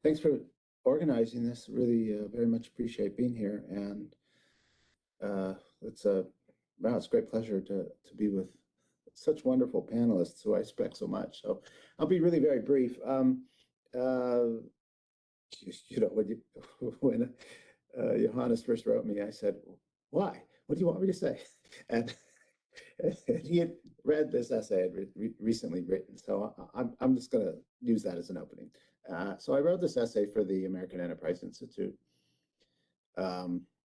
thanks for organizing this. Really very much appreciate being here. And it's a great pleasure to be with such wonderful panelists who I respect so much. So I'll be really very brief. When Johannes first wrote me, I said, "Why? What do you want me to say?" And he had read this essay I'd recently written, so I'm just going to use that as an opening. So I wrote this essay for the American Enterprise Institute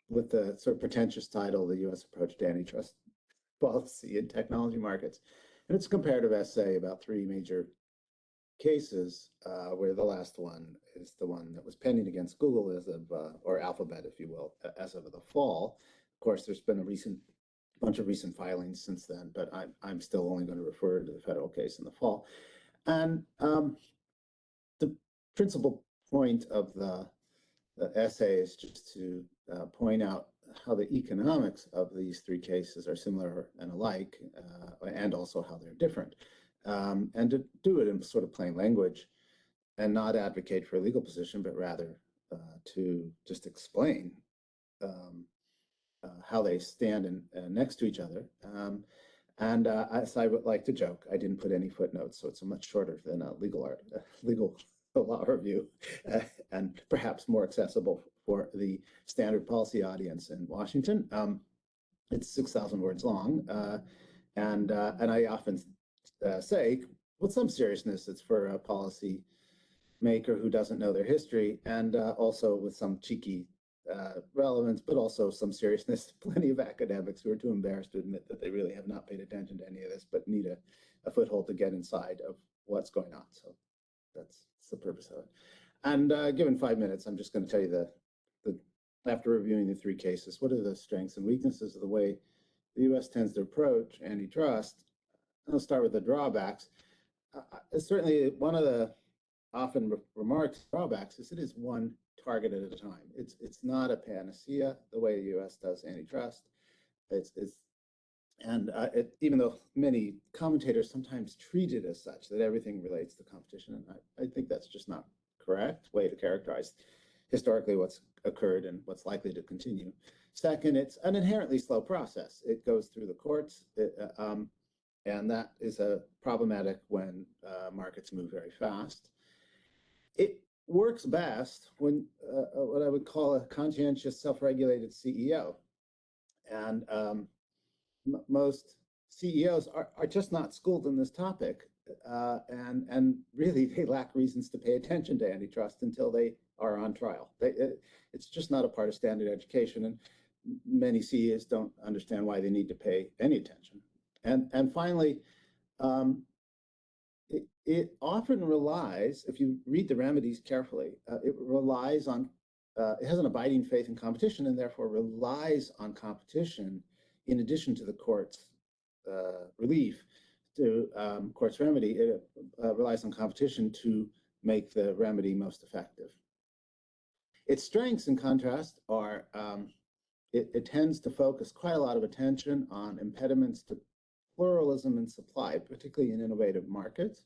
with the sort of pretentious title, "The U.S. Approach to Antitrust Policy in Technology Markets." And it's a comparative essay about three major cases, where the last one is the one that was pending against Google as of, or Alphabet, if you will, as of the fall. Of course, there's been a bunch of recent filings since then, but I'm still only going to refer to the federal case in the fall. And the principal point of the essay is just to point out how the economics of these three cases are similar and alike, and also how they're different. And to do it in sort of plain language and not advocate for a legal position, but rather to just explain how they stand next to each other. And as I would like to joke, I didn't put any footnotes, so it's much shorter than a legal law review, and perhaps more accessible for the standard policy audience in Washington. It's 6,000 words long, and I often say, with some seriousness, it's for a policy maker who doesn't know their history, and also with some cheeky relevance, but also some seriousness. Plenty of academics who are too embarrassed to admit that they really have not paid attention to any of this, but need a foothold to get inside of what's going on. So that's the purpose of it. And given 5 minutes, I'm just going to tell you after reviewing the three cases, what are the strengths and weaknesses of the way the U.S. tends to approach antitrust. I'll start with the drawbacks. Certainly, one of the often remarked drawbacks is it is one target at a time. It's not a panacea the way the U.S. does antitrust. Even though many commentators sometimes treat it as such, that everything relates to competition, and I think that's just not correct way to characterize historically what's occurred and what's likely to continue. Second, it's an inherently slow process. It goes through the courts, and that is problematic when markets move very fast. It works best when what I would call a conscientious, self-regulated CEO. And most CEOs are just not schooled in this topic, and really they lack reasons to pay attention to antitrust until they are on trial. It's just not a part of standard education, and many CEOs don't understand why they need to pay any attention. And finally, it often relies, if you read the remedies carefully, it relies on, it has an abiding faith in competition, and therefore relies on competition in addition to the court's relief, to court's remedy. It relies on competition to make the remedy most effective. Its strengths, in contrast, are it tends to focus quite a lot of attention on impediments to pluralism in supply, particularly in innovative markets.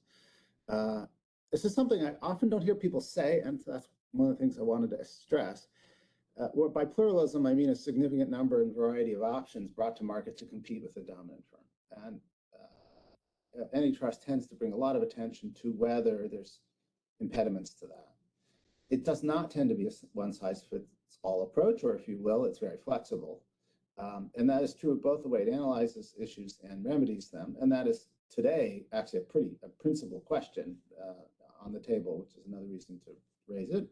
This is something I often don't hear people say, and that's one of the things I wanted to stress. Where by pluralism, I mean a significant number and variety of options brought to market to compete with the dominant firm. And antitrust tends to bring a lot of attention to whether there's impediments to that. It does not tend to be a one-size-fits-all approach, or if you will, it's very flexible. And that is true of both the way it analyzes issues and remedies them. And that is today actually a principal question on the table, which is another reason to raise it.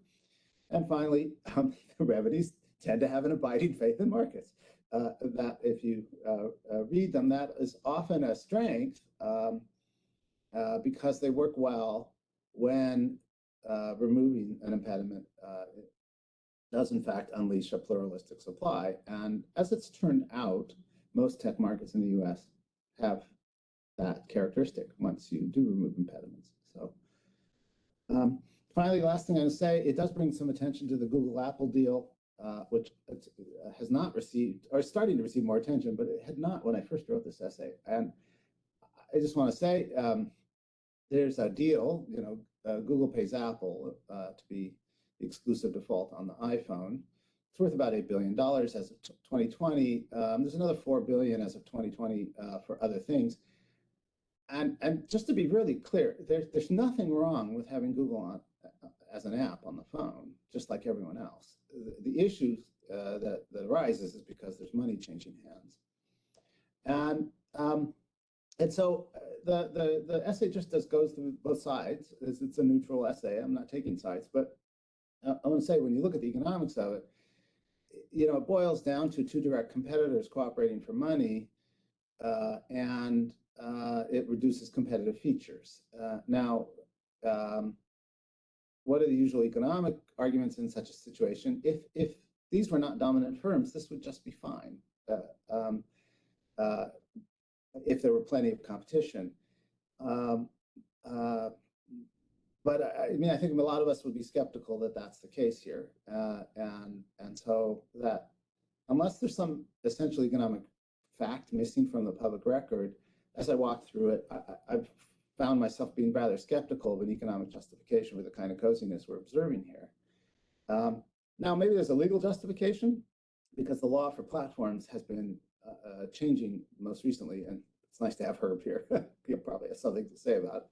And finally, the remedies tend to have an abiding faith in markets. That if you read them, that is often a strength because they work well when removing an impediment does in fact unleash a pluralistic supply. And as it's turned out, most tech markets in the US have that characteristic once you do remove impediments. So finally, the last thing I'm going to say, it does bring some attention to the Google-Apple deal, which has not received, or starting to receive more attention, but it had not when I first wrote this essay. And I just want to say, there's a deal, Google pays Apple to be exclusive default on the iPhone. It's worth about $8 billion as of 2020. There's another $4 billion as of 2020 for other things. And just to be really clear, there's nothing wrong with having Google on as an app on the phone, just like everyone else. The issue that arises is because there's money changing hands. And so the essay just goes through both sides. It's a neutral essay. I'm not taking sides, but I want to say when you look at the economics of it, it boils down to two direct competitors cooperating for money, and it reduces competitive features. Now, what are the usual economic arguments in such a situation? If these were not dominant firms, this would just be fine. If there were plenty of competition. But I think a lot of us would be skeptical that that's the case here. And so that unless there's some essential economic fact missing from the public record, as I walked through it, I've found myself being rather skeptical of an economic justification for the kind of coziness we're observing here. Now, maybe there's a legal justification because the law for platforms has been changing most recently, and it's nice to have Herb here. He'll probably have something to say about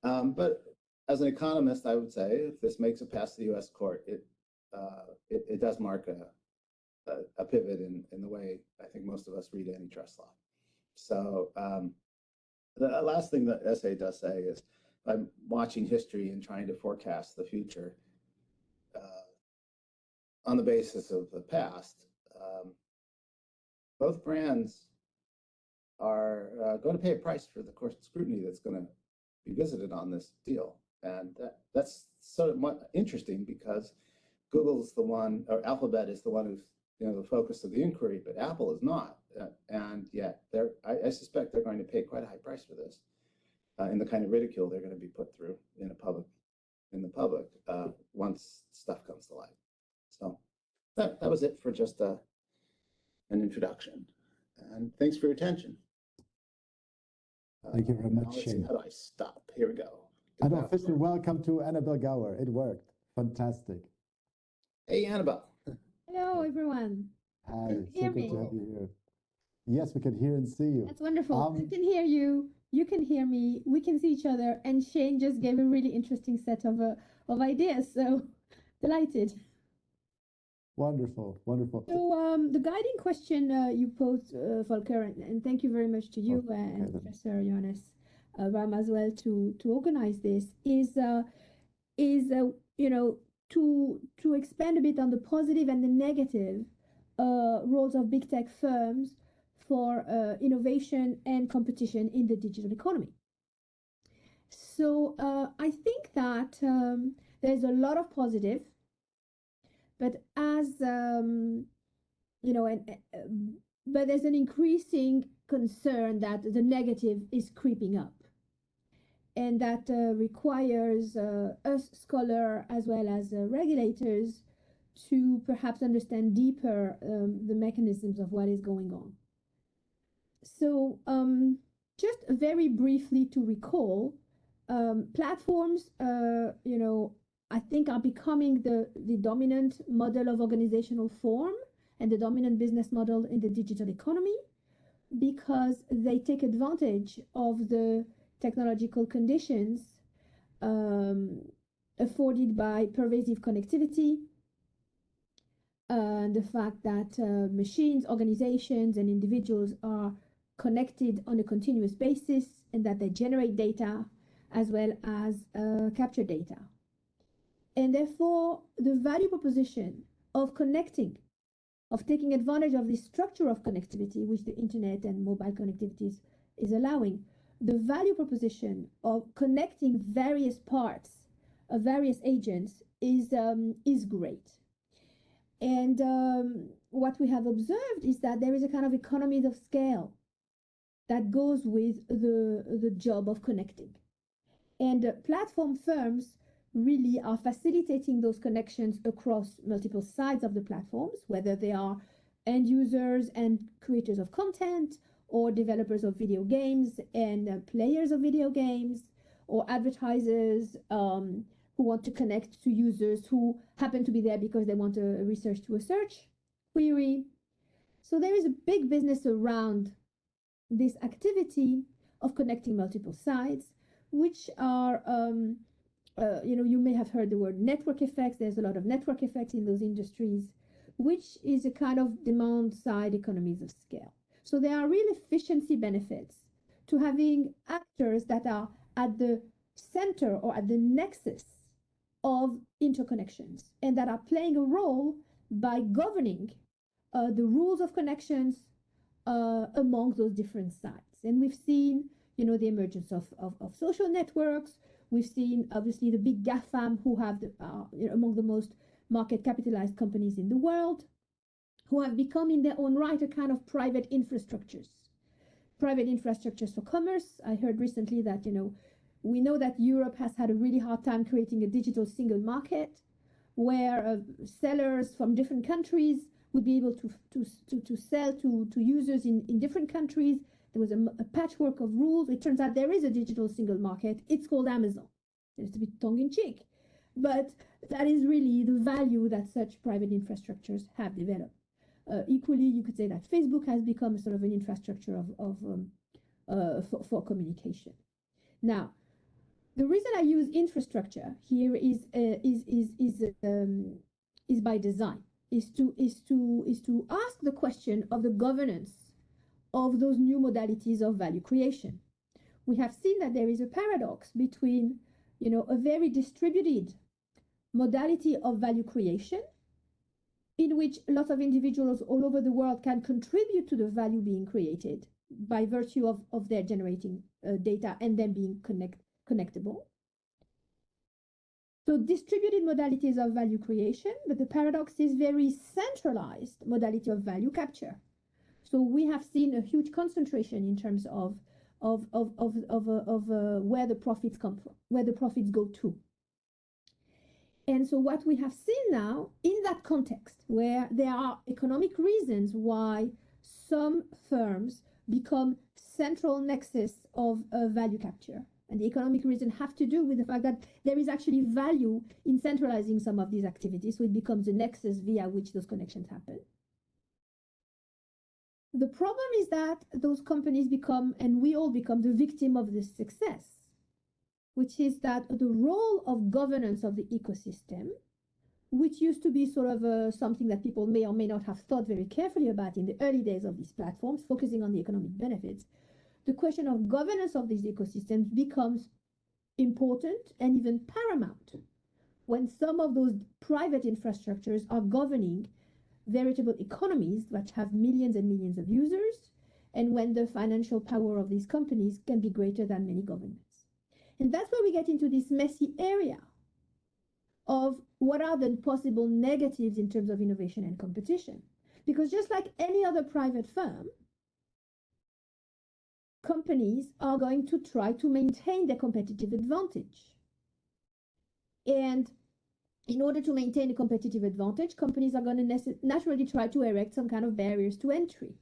it. But as an economist, I would say if this makes it past the U.S. court, it does mark a pivot in the way I think most of us read antitrust law. So the last thing the essay does say is I'm watching history and trying to forecast the future on the basis of the past. Both brands are going to pay a price for the course of scrutiny that's going to be visited on this deal. And that's sort of interesting because Google's the one, or Alphabet is the one who's the focus of the inquiry, but Apple is not. And yet I suspect they're going to pay quite a high price for this in the kind of ridicule they're going to be put through in the public once stuff comes to light. So that was it for just an introduction. And thanks for your attention. Thank you very much, Shane. How do I stop? Here we go. And officially welcome to Annabelle Gower. It worked. Fantastic. Hey, Annabelle. Hello, everyone. Hi, Can you so hear good me? to have you here. Yes, we can hear and see you. That's wonderful. I can hear you. You can hear me. We can see each other. And Shane just gave a really interesting set of ideas. So delighted. Wonderful, wonderful. So the guiding question you posed, Volker, and thank you very much to you and Professor Johannes Ram as well to organize this, is to expand a bit on the positive and the negative roles of big tech firms for innovation and competition in the digital economy. So I think that there's a lot of positive, but but there's an increasing concern that the negative is creeping up. And that requires us scholars as well as regulators to perhaps understand deeper the mechanisms of what is going on. So just very briefly to recall, platforms, I think are becoming the dominant model of organizational form and the dominant business model in the digital economy because they take advantage of the technological conditions afforded by pervasive connectivity, and the fact that machines, organizations, and individuals are connected on a continuous basis and that they generate data as well as capture data. And therefore, the value proposition of connecting, of taking advantage of this structure of connectivity, which the internet and mobile connectivity is allowing, the value proposition of connecting various parts of various agents is great. And what we have observed is that there is a kind of economies of scale that goes with the job of connecting. And platform firms really are facilitating those connections across multiple sides of the platforms, whether they are end users and creators of content, or developers of video games and players of video games, or advertisers who who want to connect to users who happen to be there because they want a research to a search query. So there is a big business around this activity of connecting multiple sites, which are, you may have heard the word network effects. There's a lot of network effects in those industries, which is a kind of demand side economies of scale. So there are real efficiency benefits to having actors that are at the center or at the nexus of interconnections and that are playing a role by governing the rules of connections among those different sites. And we've seen, the emergence of social networks. We've seen, obviously, the big GAFAM who have among the most market capitalized companies in the world, who have become in their own right a kind of private infrastructures for commerce. I heard recently that, we know that Europe has had a really hard time creating a digital single market where sellers from different countries would be able to sell to users in different countries. There was a patchwork of rules. It turns out there is a digital single market. It's called Amazon. It's a bit tongue-in-cheek, but that is really the value that such private infrastructures have developed. Equally, you could say that Facebook has become sort of an infrastructure for communication. Now, the reason I use infrastructure here is by design. Is to ask the question of the governance of those new modalities of value creation. We have seen that there is a paradox between, a very distributed modality of value creation, in which lots of individuals all over the world can contribute to the value being created by virtue of their generating data and then being connectable. So distributed modalities of value creation, but the paradox is very centralized modality of value capture. So we have seen a huge concentration in terms of where the profits come from, where the profits go to. And so what we have seen now in that context, where there are economic reasons why some firms become central nexus of value capture. And the economic reasons have to do with the fact that there is actually value in centralizing some of these activities, so it becomes a nexus via which those connections happen. The problem is that those companies become, and we all become, the victim of this success, which is that the role of governance of the ecosystem, which used to be sort of something that people may or may not have thought very carefully about in the early days of these platforms, focusing on the economic benefits, the question of governance of these ecosystems becomes important and even paramount when some of those private infrastructures are governing veritable economies that have millions and millions of users, and when the financial power of these companies can be greater than many governments. And that's where we get into this messy area of what are the possible negatives in terms of innovation and competition. Because just like any other private firm, companies are going to try to maintain their competitive advantage. And in order to maintain a competitive advantage, companies are going to naturally try to erect some kind of barriers to entry.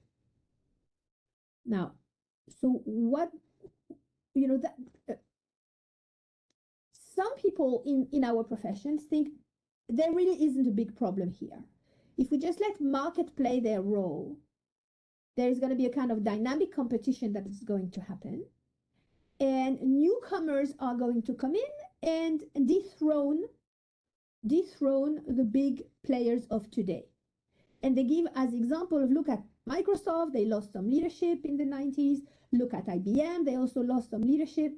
Now, so what, some people in our professions think there really isn't a big problem here. If we just let market play their role, there is going to be a kind of dynamic competition that is going to happen, and newcomers are going to come in and dethrone the big players of today. And they give as example of, look at Microsoft, they lost some leadership in the 90s. Look at IBM, they also lost some leadership.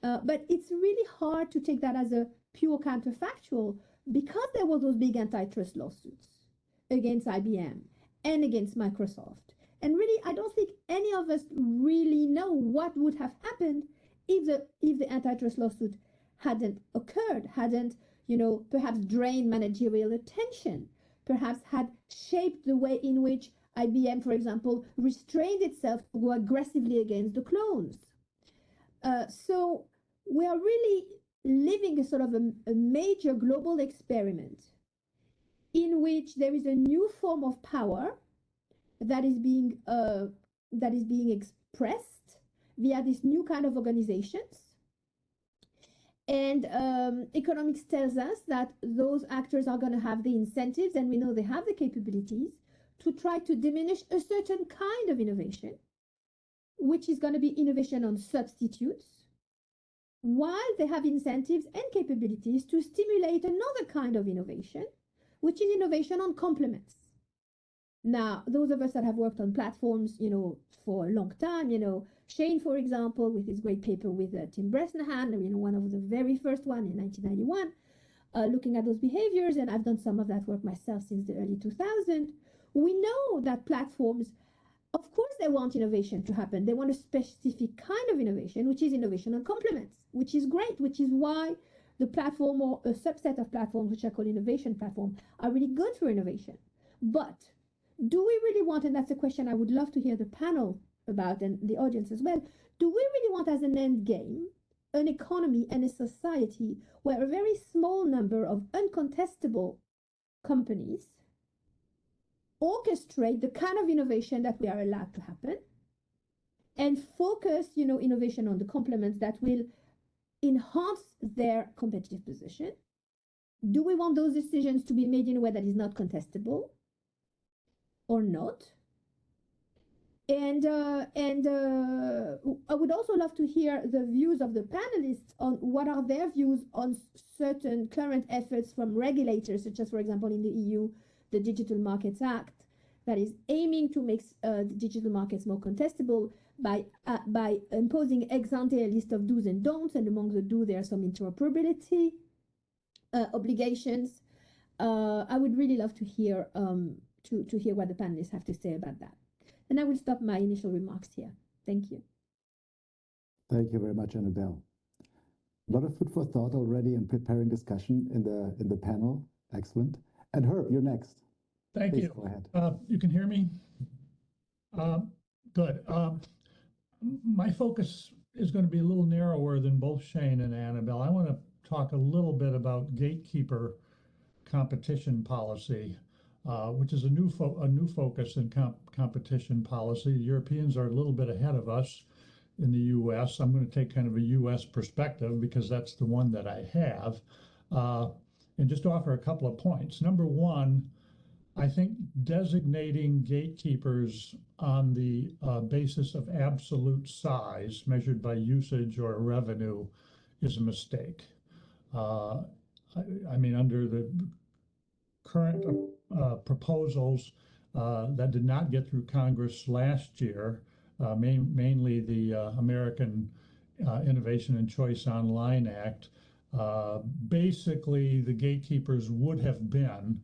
But it's really hard to take that as a pure counterfactual, because there were those big antitrust lawsuits against IBM and against Microsoft. And really, I don't think any of us really know what would have happened if the antitrust lawsuit hadn't occurred, hadn't, perhaps drained managerial attention, perhaps had shaped the way in which IBM, for example, restrained itself to go aggressively against the clones. So we are really living a sort of a major global experiment in which there is a new form of power that is being expressed via these new kind of organizations. And economics tells us that those actors are going to have the incentives, and we know they have the capabilities to try to diminish a certain kind of innovation, which is going to be innovation on substitutes, while they have incentives and capabilities to stimulate another kind of innovation, which is innovation on complements. Now, those of us that have worked on platforms, for a long time, Shane, for example, with his great paper with Tim Bresnahan, one of the very first one in 1991, looking at those behaviors, and I've done some of that work myself since the early 2000s. We know that platforms, of course, they want innovation to happen. They want a specific kind of innovation, which is innovation on complements, which is great, which is why the platform or a subset of platforms, which I call innovation platform, are really good for innovation. But do we really want, and that's a question I would love to hear the panel about and the audience as well, do we really want as an end game an economy and a society where a very small number of uncontestable companies orchestrate the kind of innovation that we are allowed to happen and focus, innovation on the complements that will enhance their competitive position? Do we want those decisions to be made in a way that is not contestable or not? And I would also love to hear the views of the panelists on what are their views on certain current efforts from regulators, such as, for example, in the EU, the Digital Markets Act, that is aiming to make digital markets more contestable by imposing ex ante a list of do's and don'ts, and among the do there are some interoperability obligations. I would really love to hear what the panelists have to say about that. And I will stop my initial remarks here. Thank you. Thank you very much, Annabelle. A lot of food for thought already and preparing discussion in the panel. Excellent. And Herb, you're next. Thank Please you. go ahead. You can hear me? Good. My focus is going to be a little narrower than both Shane and Annabelle. I want to talk a little bit about gatekeeper competition policy, which is a new focus in competition policy. The Europeans are a little bit ahead of us in the U.S. I'm going to take kind of a U.S. perspective because that's the one that I have, and just offer a couple of points. Number one, I think designating gatekeepers on the basis of absolute size measured by usage or revenue is a mistake. I mean, under the current proposals that did not get through Congress last year, mainly the American Innovation and Choice Online Act, basically the gatekeepers would have been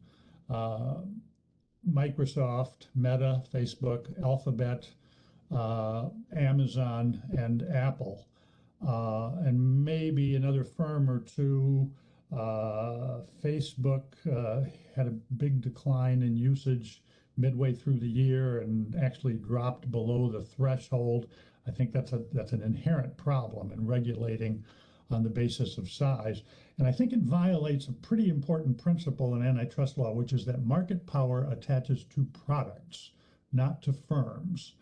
Microsoft, Meta, Facebook, Alphabet, Amazon, and Apple, and maybe another firm or two. Facebook had a big decline in usage midway through the year and actually dropped below the threshold. I think that's an inherent problem in regulating on the basis of size. And I think it violates a pretty important principle in antitrust law, which is that market power attaches to products, not to firms.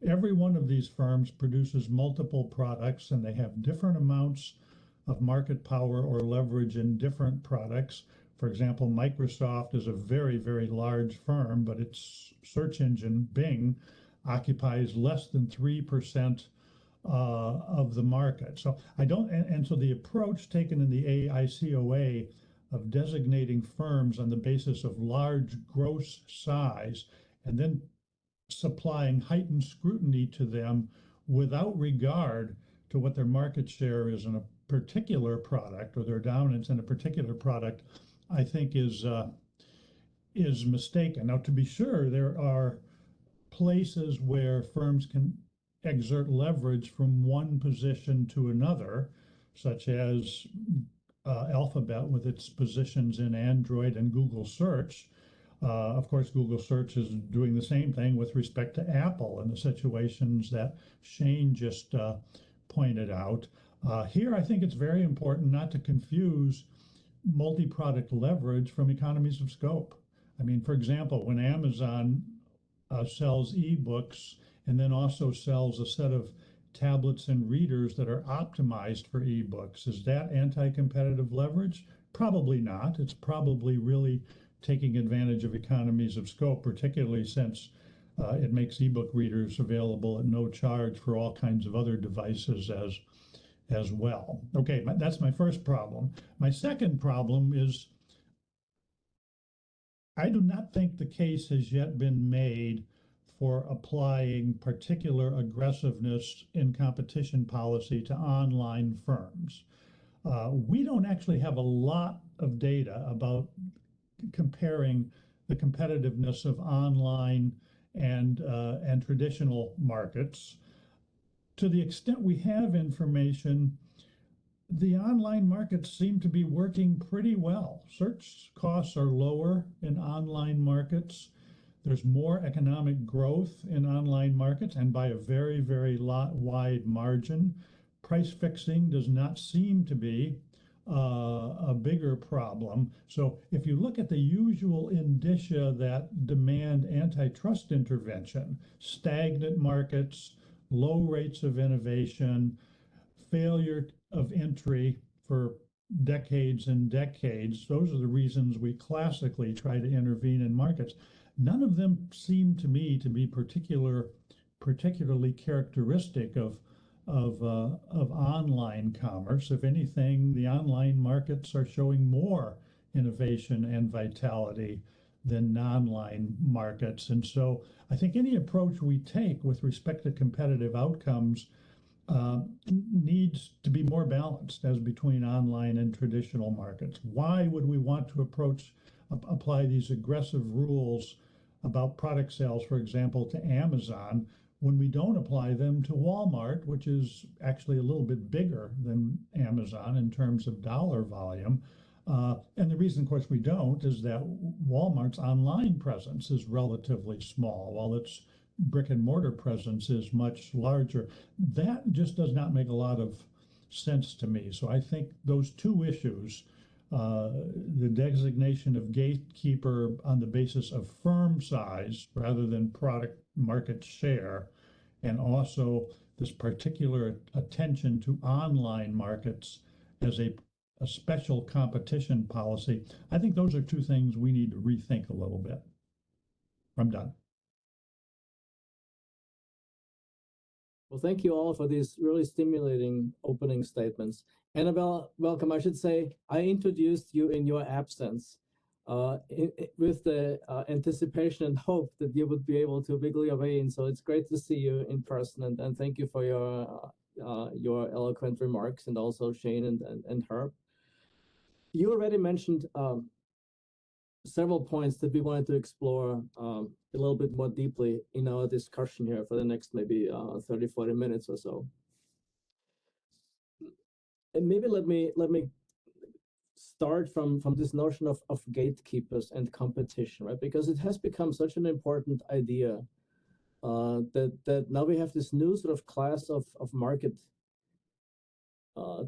Every one of these firms produces multiple products, and they have different amounts of market power or leverage in different products. For example, Microsoft is a very, very large firm, but its search engine, Bing, occupies less than 3% of the market. So so the approach taken in the AICOA of designating firms on the basis of large gross size and then supplying heightened scrutiny to them without regard to what their market share is in a particular product or their dominance in a particular product, I think is mistaken. Now, to be sure, there are places where firms can exert leverage from one position to another, such as Alphabet with its positions in Android and Google Search. Of course, Google Search is doing the same thing with respect to Apple in the situations that Shane just pointed out. Here, I think it's very important not to confuse multi-product leverage from economies of scope. I mean, for example, when Amazon sells ebooks and then also sells a set of tablets and readers that are optimized for ebooks. Is that anti-competitive leverage? Probably not. It's probably really taking advantage of economies of scope, particularly since it makes ebook readers available at no charge for all kinds of other devices as well. Okay, that's my first problem. My second problem is I do not think the case has yet been made for applying particular aggressiveness in competition policy to online firms. We don't actually have a lot of data about comparing the competitiveness of online and traditional markets. To the extent we have information, the online markets seem to be working pretty well. Search costs are lower in online markets. There's more economic growth in online markets, and by a very, very wide margin. Price fixing does not seem to be a bigger problem. So if you look at the usual indicia that demand antitrust intervention, stagnant markets, low rates of innovation, failure of entry for decades and decades, those are the reasons we classically try to intervene in markets. None of them seem to me to be particularly characteristic of online commerce. If anything, the online markets are showing more innovation and vitality than non-line markets. And so I think any approach we take with respect to competitive outcomes needs to be more balanced as between online and traditional markets. Why would we want to apply these aggressive rules about product sales, for example, to Amazon, when we don't apply them to Walmart, which is actually a little bit bigger than Amazon in terms of dollar volume? And the reason, of course, we don't is that Walmart's online presence is relatively small, while its brick and mortar presence is much larger. That just does not make a lot of sense to me. So I think those two issues, the designation of gatekeeper on the basis of firm size rather than product market share, and also this particular attention to online markets as a special competition policy, I think those are two things we need to rethink a little bit. I'm done. Well, thank you all for these really stimulating opening statements. Annabelle, welcome. I should say I introduced you in your absence with the anticipation and hope that you would be able to wiggle your way in. So it's great to see you in person, and thank you for your eloquent remarks, and also Shane and Herb. You already mentioned several points that we wanted to explore a little bit more deeply in our discussion here for the next maybe 30, 40 minutes or so. And maybe let me start from this notion of gatekeepers and competition, right? Because it has become such an important idea that now we have this new sort of class of market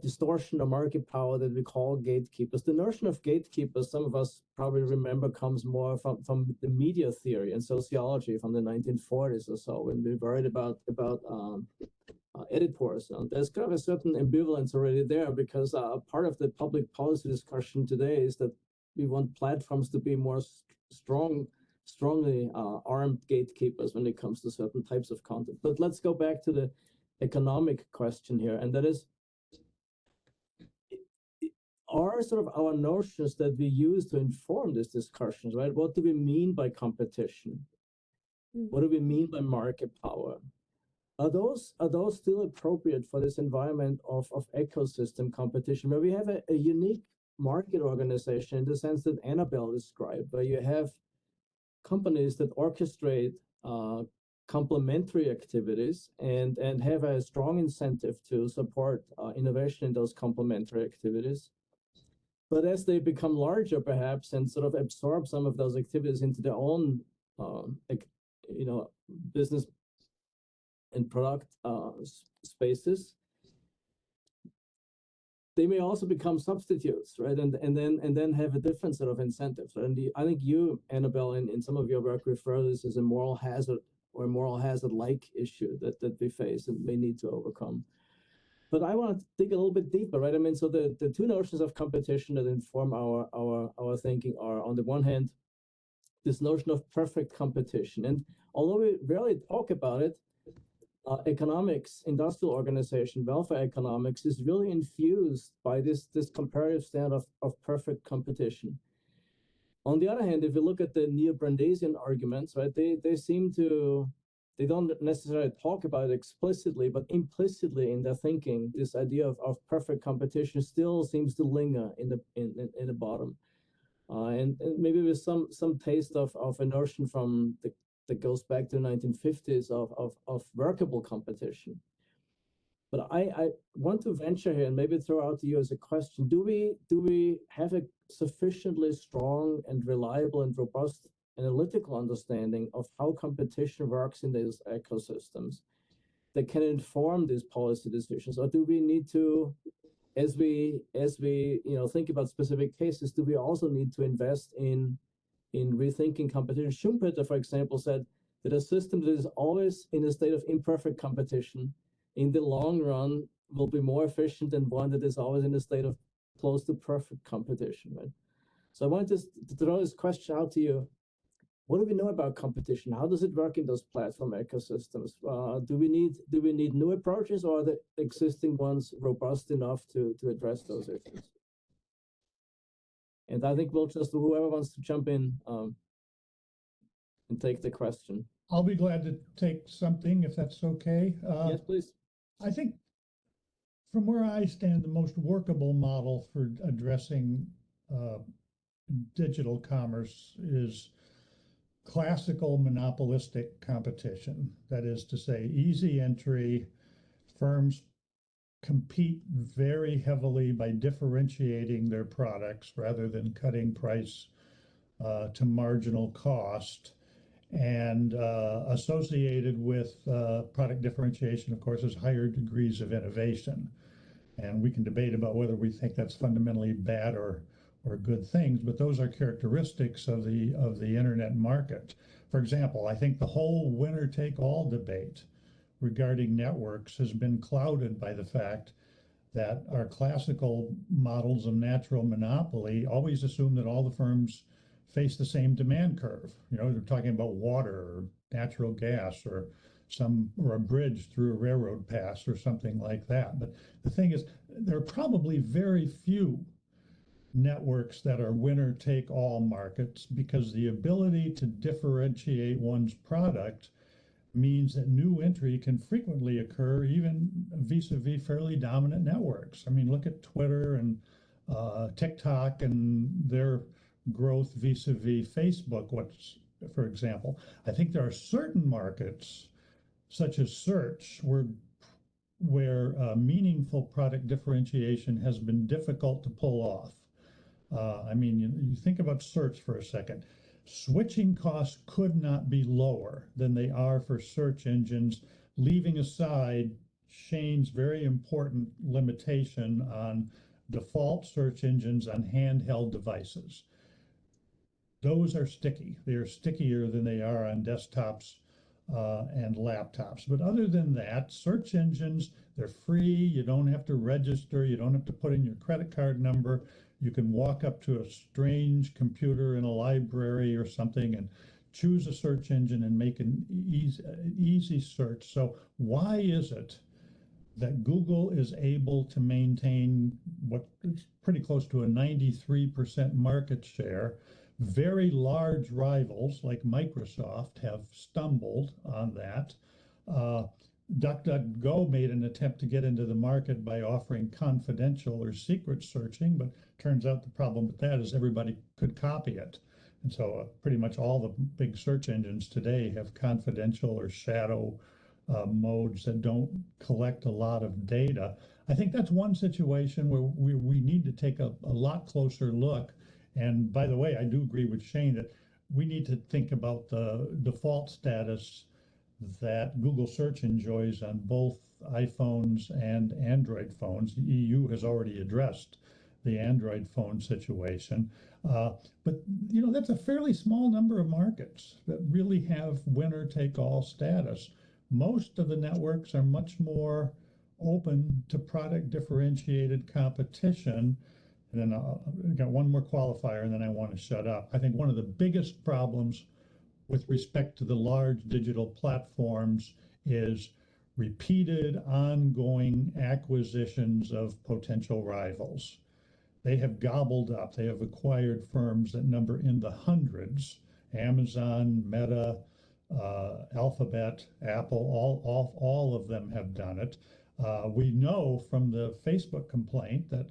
distortion or market power that we call gatekeepers. The notion of gatekeepers, some of us probably remember, comes more from the media theory and sociology from the 1940s or so, when we worried about editors. There's kind of a certain ambivalence already there, because part of the public policy discussion today is that we want platforms to be more strongly armed gatekeepers when it comes to certain types of content. But let's go back to the economic question here, and that is, are sort of our notions that we use to inform these discussions, right? What do we mean by competition? What do we mean by market power? Are those still appropriate for this environment of ecosystem competition, where we have a unique market organization in the sense that Annabelle described, where you have companies that orchestrate complementary activities and have a strong incentive to support innovation in those complementary activities? But as they become larger, perhaps, and sort of absorb some of those activities into their own, business and product spaces, they may also become substitutes, right? And then have a different set of incentives. And I think you, Annabelle, in some of your work refer to this as a moral hazard or moral hazard-like issue that we face and may need to overcome. But I want to dig a little bit deeper, right? I mean, so the two notions of competition that inform our thinking are, on the one hand, this notion of perfect competition. And although we rarely talk about it, economics, industrial organization, welfare economics is really infused by this comparative standard of perfect competition. On the other hand, if you look at the neo-Brandesian arguments, right, they don't necessarily talk about it explicitly, but implicitly in their thinking, this idea of perfect competition still seems to linger in the bottom. And maybe with some taste of a notion that goes back to the 1950s of workable competition. But I want to venture here and maybe throw out to you as a question: do we have a sufficiently strong and reliable and robust analytical understanding of how competition works in these ecosystems that can inform these policy decisions, or do we need to, as we think about specific cases, do we also need to invest in rethinking competition? Schumpeter, for example, said that a system that is always in a state of imperfect competition in the long run will be more efficient than one that is always in a state of close to perfect competition, right? So I wanted to throw this question out to you. What do we know about competition? How does it work in those platform ecosystems? Do we need new approaches, or are the existing ones robust enough to address those issues? And I think we'll just, whoever wants to jump in and take the question. I'll be glad to take something if that's okay. Yes, please. I think from where I stand, the most workable model for addressing digital commerce is classical monopolistic competition. That is to say, easy entry, firms compete very heavily by differentiating their products rather than cutting price to marginal cost. And associated with product differentiation, of course, is higher degrees of innovation. And we can debate about whether we think that's fundamentally bad or good things, but those are characteristics of the internet market. For example, I think the whole winner-take-all debate regarding networks has been clouded by the fact that our classical models of natural monopoly always assume that all the firms face the same demand curve. You know, they're talking about water or natural gas or a bridge through a railroad pass or something like that. But the thing is, there are probably very few networks that are winner-take-all markets, because the ability to differentiate one's product means that new entry can frequently occur even vis-a-vis fairly dominant networks. I mean, look at Twitter and TikTok and their growth vis-a-vis Facebook, for example. I think there are certain markets, such as search, where meaningful product differentiation has been difficult to pull off. I mean, you think about search for a second. Switching costs could not be lower than they are for search engines, leaving aside Shane's very important limitation on default search engines on handheld devices. Those are sticky. They are stickier than they are on desktops and laptops. But other than that, search engines, they're free. You don't have to register. You don't have to put in your credit card number. You can walk up to a strange computer in a library or something and choose a search engine and make an easy search. So why is it that Google is able to maintain what is pretty close to a 93% market share? Very large rivals like Microsoft have stumbled on that. DuckDuckGo made an attempt to get into the market by offering confidential or secret searching, but turns out the problem with that is everybody could copy it. And so pretty much all the big search engines today have confidential or shadow modes that don't collect a lot of data. I think that's one situation where we need to take a lot closer look. And by the way, I do agree with Shane that we need to think about the default status that Google Search enjoys on both iPhones and Android phones. The EU has already addressed the Android phone situation. But you know, that's a fairly small number of markets that really have winner-take-all status. Most of the networks are much more open to product differentiated competition. And then I got one more qualifier, and then I want to shut up. I think one of the biggest problems with respect to the large digital platforms is repeated ongoing acquisitions of potential rivals. They have gobbled up, they have acquired firms that number in the hundreds: Amazon, Meta, Alphabet, Apple, all of them have done it. We know from the Facebook complaint that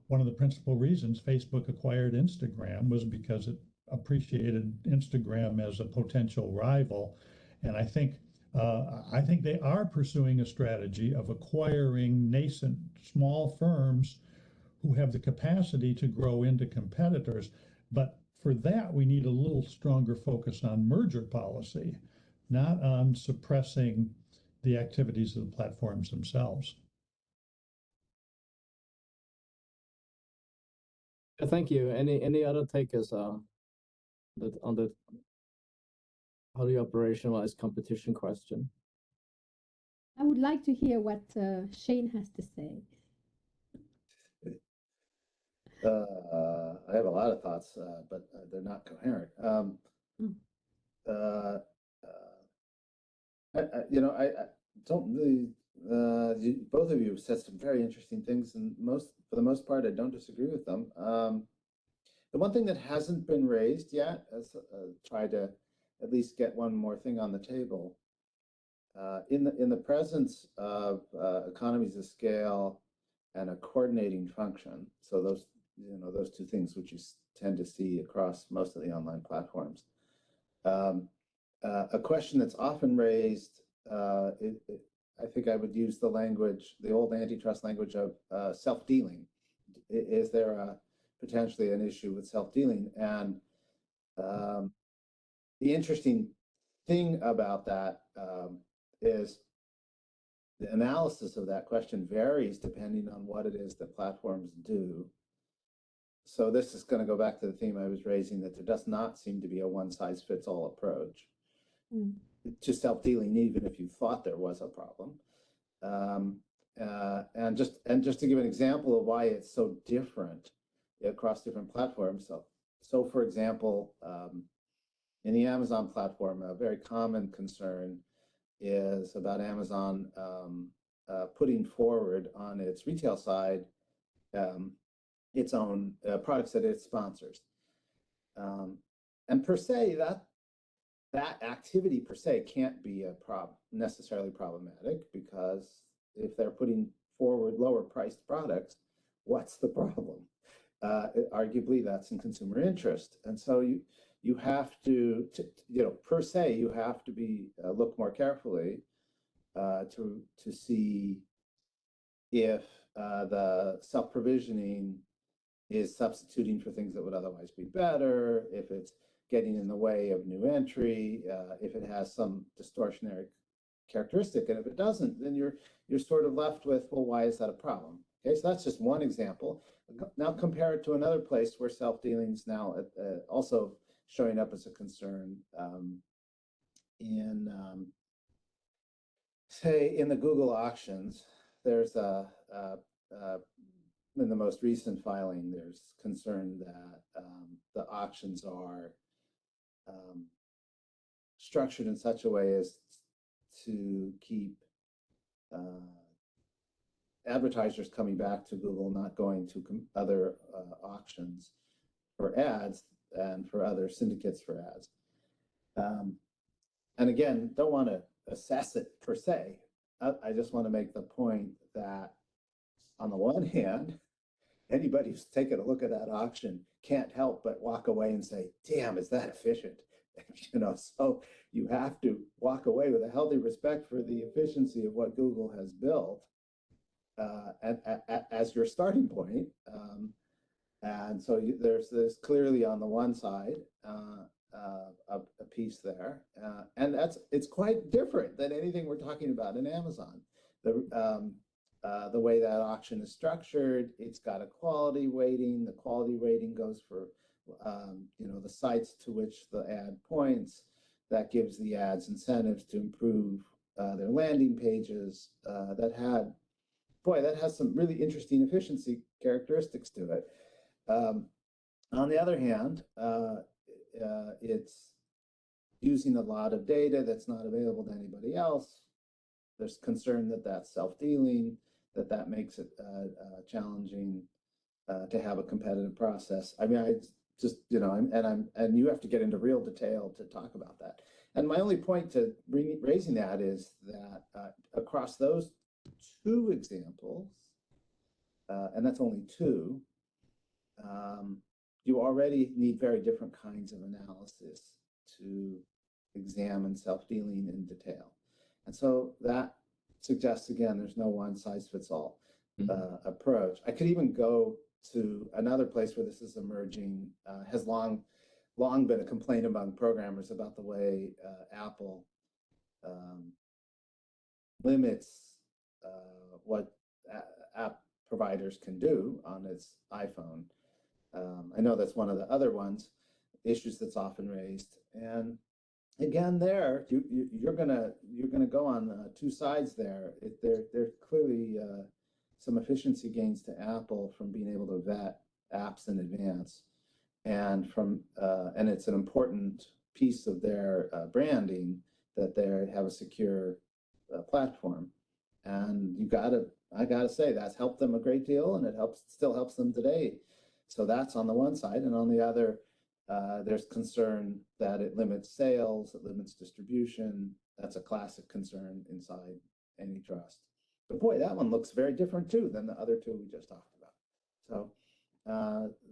one of the principal reasons Facebook acquired Instagram was because it appreciated Instagram as a potential rival. And I think they are pursuing a strategy of acquiring nascent small firms who have the capacity to grow into competitors. But for that, we need a little stronger focus on merger policy, not on suppressing the activities of the platforms themselves. Thank you. Any other takers on the how do you operationalize competition question? I would like to hear what Shane has to say. I have a lot of thoughts, but they're not coherent. I don't really. Both of you have said some very interesting things, and for the most part, I don't disagree with them. The one thing that hasn't been raised yet, as try to at least get one more thing on the table, in the presence of economies of scale and a coordinating function. So those two things which you tend to see across most of the online platforms. A question that's often raised, I think I would use the old antitrust language of self-dealing. Is there potentially an issue with self-dealing? And the interesting thing about that is the analysis of that question varies depending on what it is that platforms do. So this is going to go back to the theme I was raising, that there does not seem to be a one-size-fits-all approach to self-dealing, even if you thought there was a problem. And just to give an example of why it's so different across different platforms. So for example, in the Amazon platform, a very common concern is about Amazon putting forward on its retail side its own products that it sponsors. And per se, that activity per se can't be necessarily problematic, because if they're putting forward lower priced products, what's the problem? Arguably, that's in consumer interest. And so you have to per se, you have to look more carefully to see if the self-provisioning is substituting for things that would otherwise be better, if it's getting in the way of new entry, if it has some distortionary characteristic. And if it doesn't, then you're sort of left with, well, why is that a problem? Okay, so that's just one example. Now compare it to another place where self-dealing is now also showing up as a concern say in the Google auctions. There's in the most recent filing, there's concern that the auctions are structured in such a way as to keep advertisers coming back to Google, not going to other auctions for ads and for other syndicates for ads. And again, don't want to assess it per se. I just want to make the point that on the one hand, anybody who's taken a look at that auction can't help but walk away and say, damn, is that efficient? So you have to walk away with a healthy respect for the efficiency of what Google has built as your starting point. And so there's clearly on the one side a piece there, and it's quite different than anything we're talking about in Amazon. the way that auction is structured, it's got a quality weighting. The quality rating goes for the sites to which the ad points. That gives the ads incentives to improve their landing pages. That has some really interesting efficiency characteristics to it. On the other hand, it's using a lot of data that's not available to anybody else. There's concern that that's self-dealing, that makes it challenging to have a competitive process. I mean, I just, and you have to get into real detail to talk about that. And my only point to raising that is that across those two examples, and that's only two, you already need very different kinds of analysis to examine self-dealing in detail. And so that suggests, again, there's no one-size-fits-all approach. I could even go to another place where this is emerging, has long been a complaint among programmers about the way Apple limits what app providers can do on its iPhone. I know that's one of the other issues that's often raised. And again, there you're gonna go on two sides there. There's clearly some efficiency gains to Apple from being able to vet apps in advance, and it's an important piece of their branding that they have a secure platform. And I gotta say that's helped them a great deal, and it still helps them today. So that's on the one side, and on the other, there's concern that it limits sales, it limits distribution. That's a classic concern inside antitrust. But boy, that one looks very different too than the other two we just talked about. So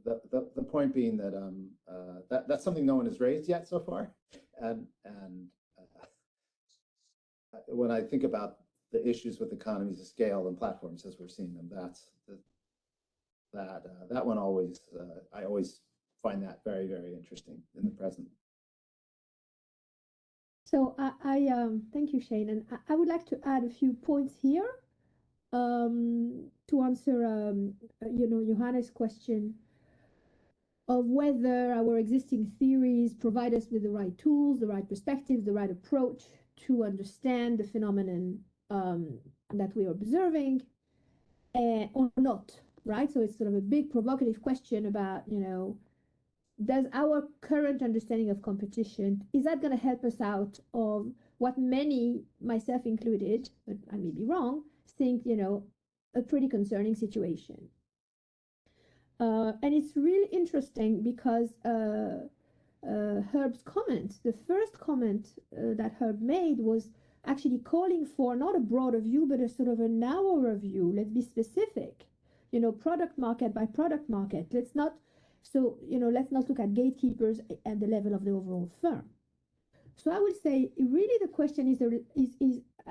the point being that that's something no one has raised yet so far, and when I think about the issues with economies of scale and platforms as we're seeing them, that one always I always find that very, very interesting in the present. So I thank you, Shane, and I would like to add a few points here to answer Johannes' question of whether our existing theories provide us with the right tools, the right perspectives, the right approach to understand the phenomenon that we are observing, or not, right? So it's sort of a big provocative question about, does our current understanding of competition, is that going to help us out of what many, myself included, but I may be wrong, think, a pretty concerning situation. And it's really interesting because Herb's comment, the first comment that Herb made was actually calling for not a broader view, but a sort of a narrower view. Let's be specific, product market by product market. Let's not look at gatekeepers at the level of the overall firm. So I would say really the question is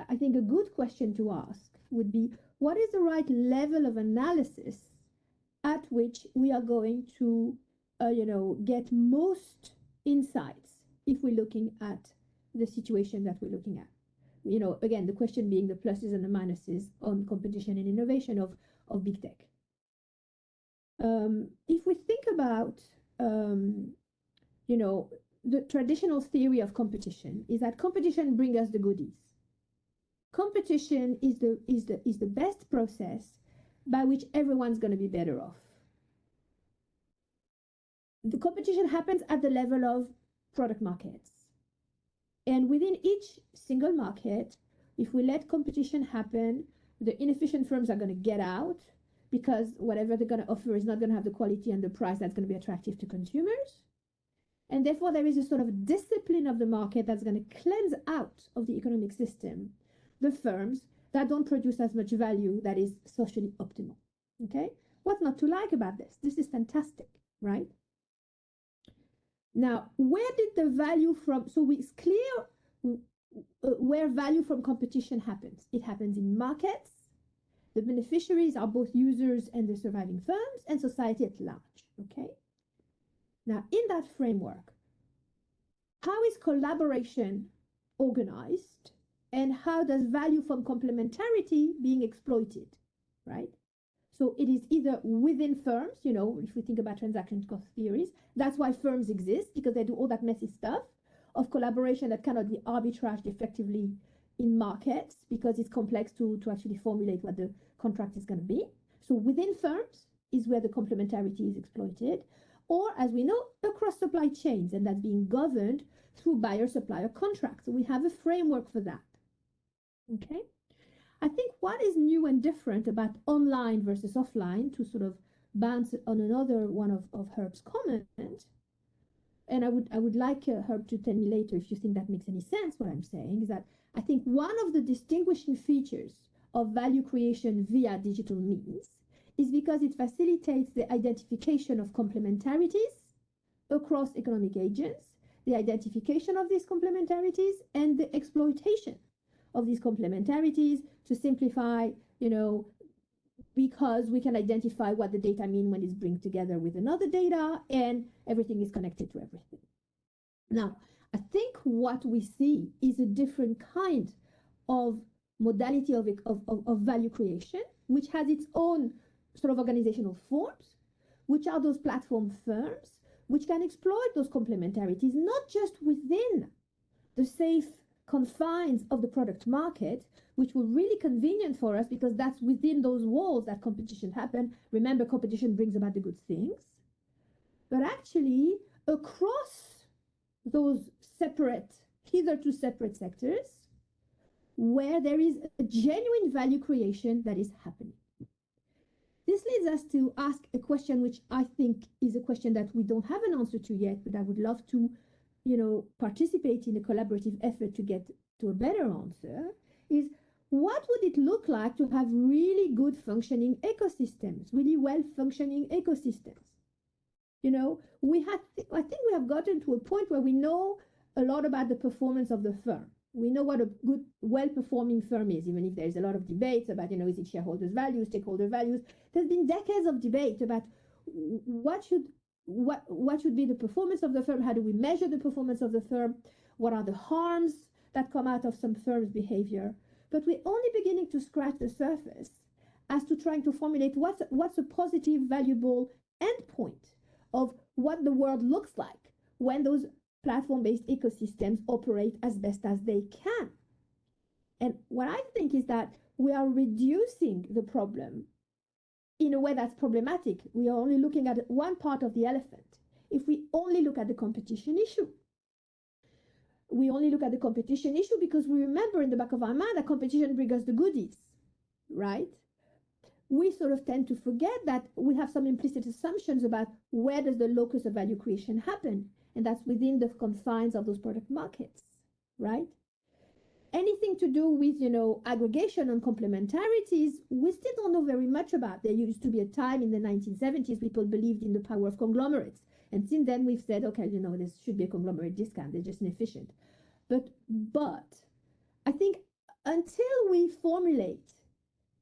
I think a good question to ask would be, what is the right level of analysis at which we are going to get most insights if we're looking at the situation that we're looking at? Again, the question being the pluses and the minuses on competition and innovation of big tech. If we think about, the traditional theory of competition is that competition brings us the goodies. Competition is the best process by which everyone's going to be better off. The competition happens at the level of product markets. And within each single market, if we let competition happen, the inefficient firms are going to get out because whatever they're going to offer is not going to have the quality and the price that's going to be attractive to consumers. And therefore, there is a sort of discipline of the market that's going to cleanse out of the economic system the firms that don't produce as much value that is socially optimal. Okay? What's not to like about this? This is fantastic, right? Now, where did the value from, so it's clear where value from competition happens. It happens in markets. The beneficiaries are both users and the surviving firms and society at large, okay? Now, in that framework, how is collaboration organized and how does value from complementarity being exploited right? So it is either within firms, you know, if we think about transaction cost theories, that's why firms exist, because they do all that messy stuff of collaboration that cannot be arbitraged effectively in markets because it's complex to actually formulate what the contract is going to be. So within firms is where the complementarity is exploited, or as we know, across supply chains, and that's being governed through buyer-supplier contracts. So we have a framework for that. Okay. I think what is new and different about online versus offline, to sort of bounce on another one of Herb's comments, and I would like Herb to tell me later if you think that makes any sense, what I'm saying, is that I think one of the distinguishing features of value creation via digital means is because it facilitates the identification of complementarities across economic agents, the identification of these complementarities, and the exploitation of these complementarities. To simplify, you know, because we can identify what the data mean when it's bring together with another data, and everything is connected to everything. Now, I think what we see is a different kind of modality of value creation, which has its own sort of organizational forms, which are those platform firms, which can exploit those complementarities, not just within the safe confines of the product market, which were really convenient for us because that's within those walls that competition happened. Remember, competition brings about the good things. But actually, across those separate, hitherto separate sectors, where there is a genuine value creation that is happening. This leads us to ask a question which I think is a question that we don't have an answer to yet, but I would love to, you know, participate in a collaborative effort to get to a better answer, is what would it look like to have really good functioning ecosystems, really well functioning ecosystems? You know, I think we have gotten to a point where we know a lot about the performance of the firm. We know what a good, well-performing firm is, even if there's a lot of debates about, you know, is it shareholders' values, stakeholder values. There's been decades of debate about what should be the performance of the firm, how do we measure the performance of the firm, what are the harms that come out of some firm's behavior. But we're only beginning to scratch the surface as to trying to formulate what's a positive, valuable endpoint of what the world looks like when those platform-based ecosystems operate as best as they can. And what I think is that we are reducing the problem in a way that's problematic. We are only looking at one part of the elephant. If we only look at the competition issue, we only look at the competition issue because we remember in the back of our mind that competition brings us the goodies, right? We sort of tend to forget that we have some implicit assumptions about where does the locus of value creation happen, and that's within the confines of those product markets, right? Anything to do with, you know, aggregation and complementarities, we still don't know very much about. There used to be a time in the 1970s people believed in the power of conglomerates. And since then we've said, okay, you know, there should be a conglomerate discount. They're just inefficient. But I think until we formulate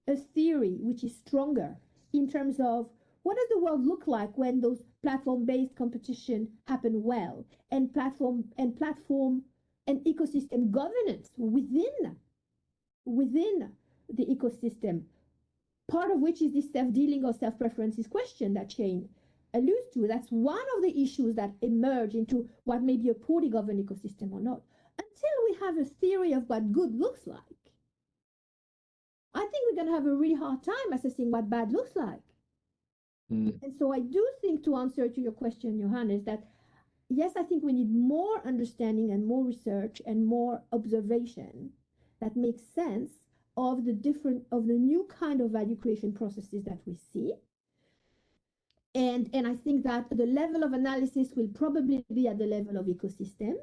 a theory which is stronger in terms of what does the world look like when those platform-based competition happen well, and platform and ecosystem governance within the ecosystem, part of which is this self-dealing or self-preferences question that Shane alludes to. That's one of the issues that emerge into what may be a poorly governed ecosystem or not. Until we have a theory of what good looks like, I think we're going to have a really hard time assessing what bad looks like. And so I do think, to answer to your question, Johannes, that yes, I think we need more understanding and more research and more observation that makes sense of the new kind of value creation processes that we see. And I think that the level of analysis will probably be at the level of ecosystems,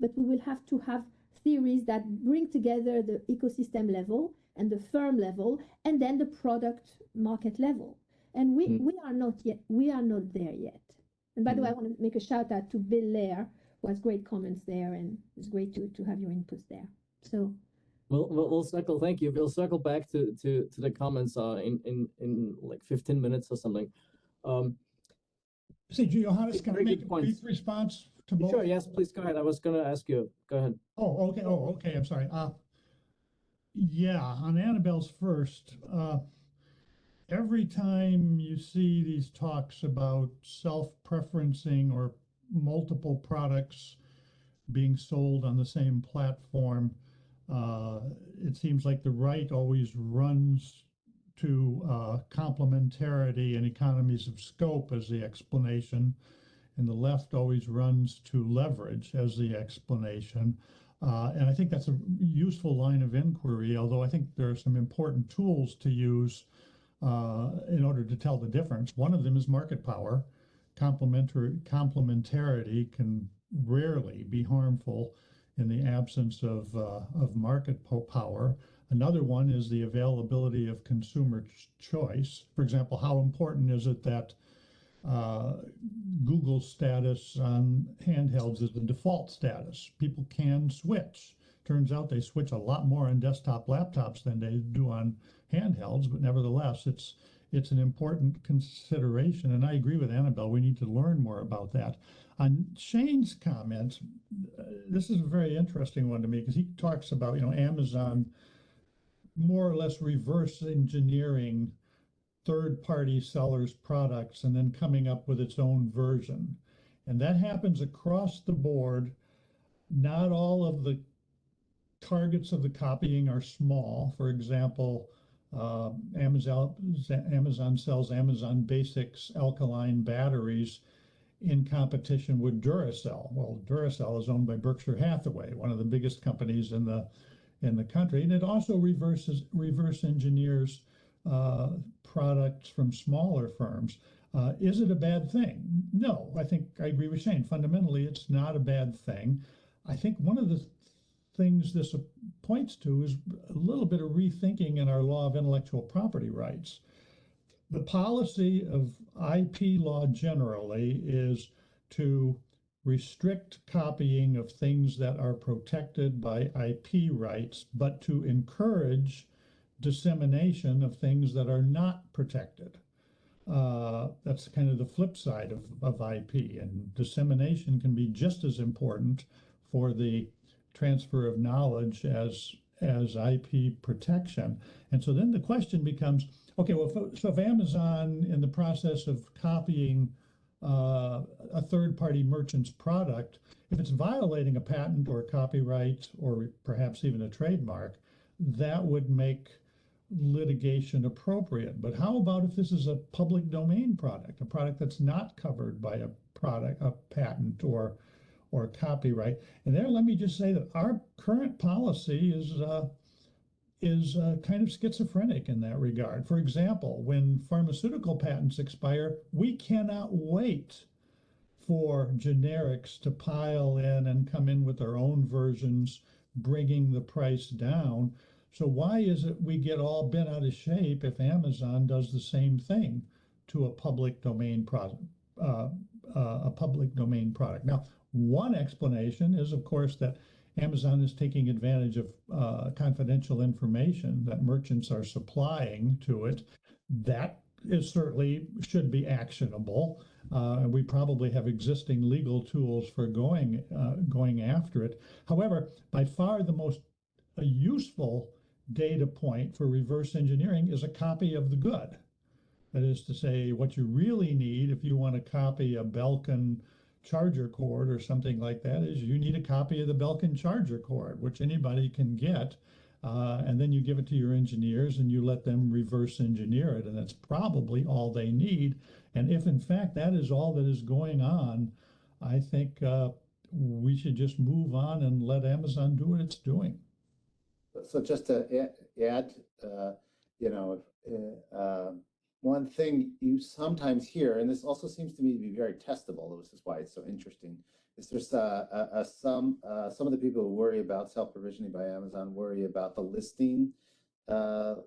but we will have to have theories that bring together the ecosystem level and the firm level, and then the product market level. And we are not there yet. And by the way, I want to make a shout out to Bill Lair, who has great comments there, and it's great to have your inputs there. So we'll circle. Thank you. We'll circle back to the comments in like 15 minutes or something. See, Johannes, can I make a brief response to both? Sure. Yes, please go ahead. I was going to ask you. Go ahead. Oh, okay. Oh, okay. I'm sorry. Yeah, on Annabelle's first. every time you see these talks about self-preferencing or multiple products being sold on the same platform, it seems like the right always runs to complementarity and economies of scope as the explanation, and the left always runs to leverage as the explanation. And I think that's a useful line of inquiry, although I think there are some important tools to use in order to tell the difference. One of them is market power. Complementarity can rarely be harmful in the absence of market power. Another one is the availability of consumer choice. For example, how important is it that Google's status on handhelds is the default status? People can switch. Turns out they switch a lot more on desktop laptops than they do on handhelds, but nevertheless, it's an important consideration. And I agree with Annabelle, we need to learn more about that. On Shane's comment, this is a very interesting one to me because he talks about, Amazon more or less reverse engineering third-party sellers' products and then coming up with its own version. And that happens across the board. Not all of the targets of the copying are small. For example, Amazon sells Amazon Basics alkaline batteries in competition with Duracell. Well, Duracell is owned by Berkshire Hathaway, one of the biggest companies in the country, and it also reverse engineers products from smaller firms. Is it a bad thing? No, I think I agree with Shane. Fundamentally, it's not a bad thing. I think one of the things this points to is a little bit of rethinking in our law of intellectual property rights. The policy of IP law generally is to restrict copying of things that are protected by IP rights, but to encourage dissemination of things that are not protected. That's kind of the flip side of IP, and dissemination can be just as important for the transfer of knowledge as IP protection. And so then the question becomes, okay, well, so if Amazon, in the process of copying a third-party merchant's product, if it's violating a patent or a copyright or perhaps even a trademark, that would make litigation appropriate. But how about if this is a public domain product, a product that's not covered by a patent or copyright? And there, let me just say that our current policy is kind of schizophrenic in that regard. For example, when pharmaceutical patents expire, we cannot wait for generics to pile in and come in with their own versions, bringing the price down. So why is it we get all bent out of shape if Amazon does the same thing to a public domain product? Now, one explanation is, of course, that Amazon is taking advantage of confidential information that merchants are supplying to it. That is certainly should be actionable. And we probably have existing legal tools for going after it. However, by far the most useful data point for reverse engineering is a copy of the good. That is to say, what you really need if you want to copy a Belkin charger cord or something like that is you need a copy of the Belkin charger cord, which anybody can get, and then you give it to your engineers and you let them reverse engineer it, and that's probably all they need. And if in fact that is all that is going on, I think we should just move on and let Amazon do what it's doing. So just to add, one thing you sometimes hear, and this also seems to me to be very testable, this is why it's so interesting, is there's some of the people who worry about self-provisioning by Amazon worry about the listing, the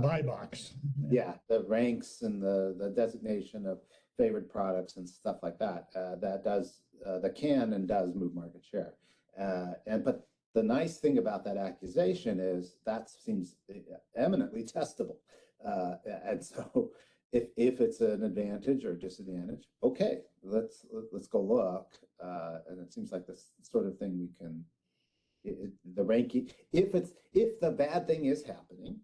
buy box. Yeah, the ranks and the designation of favored products and stuff like that. That can and does move market share. But the nice thing about that accusation is that seems eminently testable. And so if it's an advantage or disadvantage, okay, let's go look. And it seems like this sort of thing we can, the ranking, if the bad thing is happening,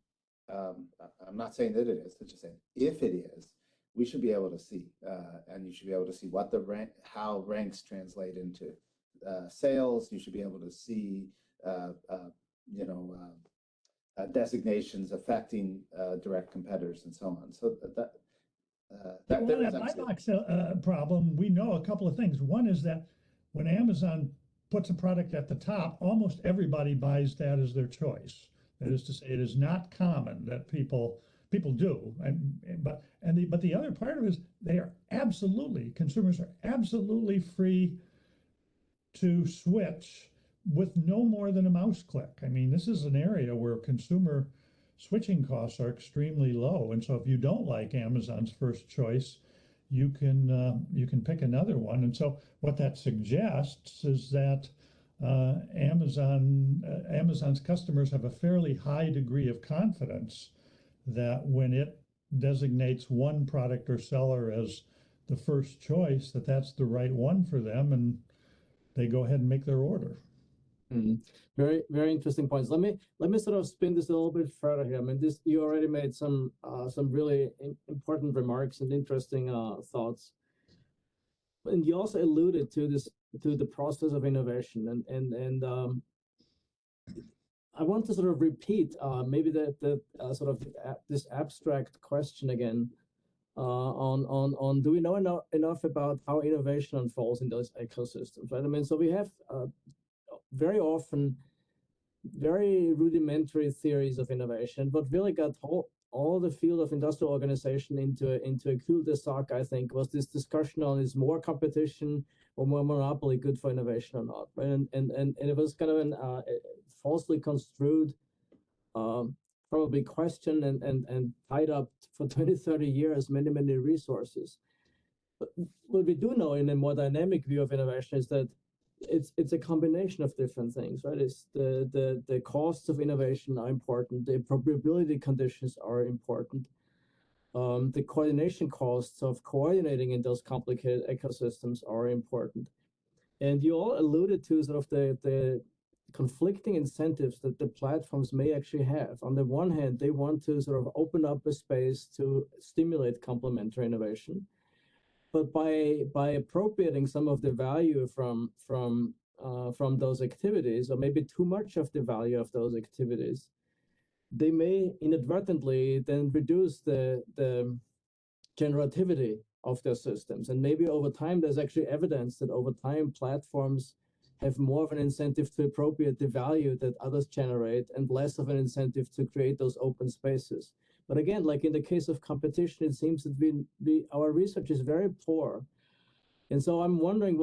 I'm not saying that it is, I'm just saying if it is, we should be able to see, and you should be able to see what the how ranks translate into sales. You should be able to see, you know, designations affecting direct competitors and so on. So that there is buy box problem. We know a couple of things. One is that when Amazon puts a product at the top, almost everybody buys that as their choice. That is to say, it is not common that people do, but the other part of it is consumers are absolutely free to switch with no more than a mouse click. I mean, this is an area where consumer switching costs are extremely low, and so if you don't like Amazon's first choice, you can pick another one. And so what that suggests is that Amazon's customers have a fairly high degree of confidence that when it designates one product or seller as the first choice, that's the right one for them, and they go ahead and make their order. Very, very interesting points. Let me sort of spin this a little bit further here. I mean, you already made some really important remarks and interesting thoughts, and you also alluded to the process of innovation, and I want to sort of repeat maybe the sort of this abstract question again on do we know enough about how innovation unfolds in those ecosystems, right? I mean, so we have very often very rudimentary theories of innovation, but really got all the field of industrial organization into a cul-de-sac, I think, was this discussion on is more competition or more monopoly good for innovation or not, right? And it was kind of an falsely construed probably question and tied up for 20, 30 years, many resources. But what we do know in a more dynamic view of innovation is that it's a combination of different things, right? It's the costs of innovation are important, the probability conditions are important, the coordination costs of coordinating in those complicated ecosystems are important. And you all alluded to sort of the conflicting incentives that the platforms may actually have. On the one hand, they want to sort of open up a space to stimulate complementary innovation. But by appropriating some of the value from those activities, or maybe too much of the value of those activities, they may inadvertently then reduce the generativity of their systems. And maybe over time, there's actually evidence that over time, platforms have more of an incentive to appropriate the value that others generate and less of an incentive to create those open spaces. But again, like in the case of competition, it seems that our research is very poor. And so I'm wondering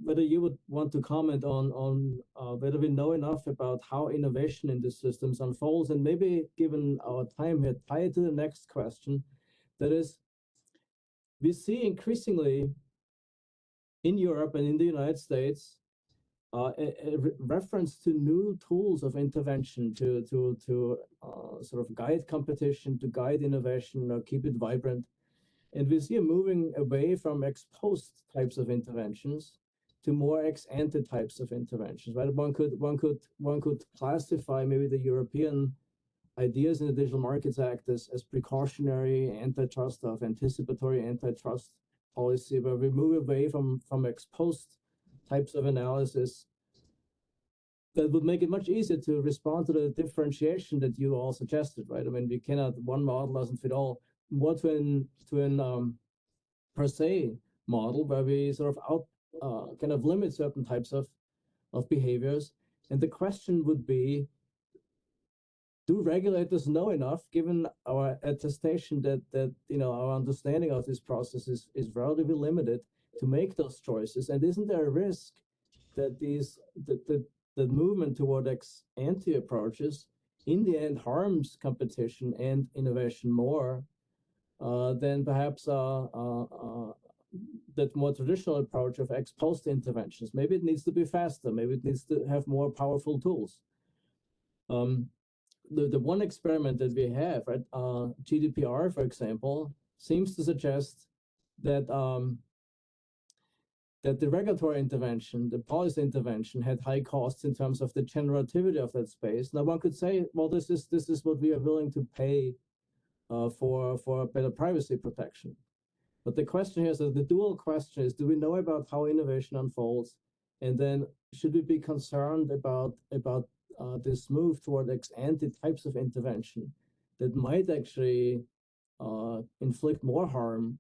whether you would want to comment on whether we know enough about how innovation in these systems unfolds, and maybe given our time here, tie it to the next question. That is, we see increasingly in Europe and in the United States a reference to new tools of intervention to sort of guide competition, to guide innovation, or keep it vibrant. And we see a moving away from ex post types of interventions to more ex ante types of interventions, right? One could classify maybe the European ideas in the Digital Markets Act as precautionary antitrust, of anticipatory antitrust policy, where we move away from ex post types of analysis that would make it much easier to respond to the differentiation that you all suggested, right? I mean, we cannot, one model doesn't fit all. More to an per se model where we sort of kind of limit certain types of behaviors. And the question would be, do regulators know enough, given our attestation that our understanding of this process is relatively limited, to make those choices? And isn't there a risk that the movement toward ex ante approaches in the end harms competition and innovation more than perhaps that more traditional approach of ex post interventions? Maybe it needs to be faster. Maybe it needs to have more powerful tools. The one experiment that we have, right, GDPR, for example, seems to suggest that that the regulatory intervention, the policy intervention, had high costs in terms of the generativity of that space. Now, one could say, well, this is what we are willing to pay for better privacy protection. But the question here is that the dual question is, do we know about how innovation unfolds? And then should we be concerned about this move toward ex-ante types of intervention that might actually inflict more harm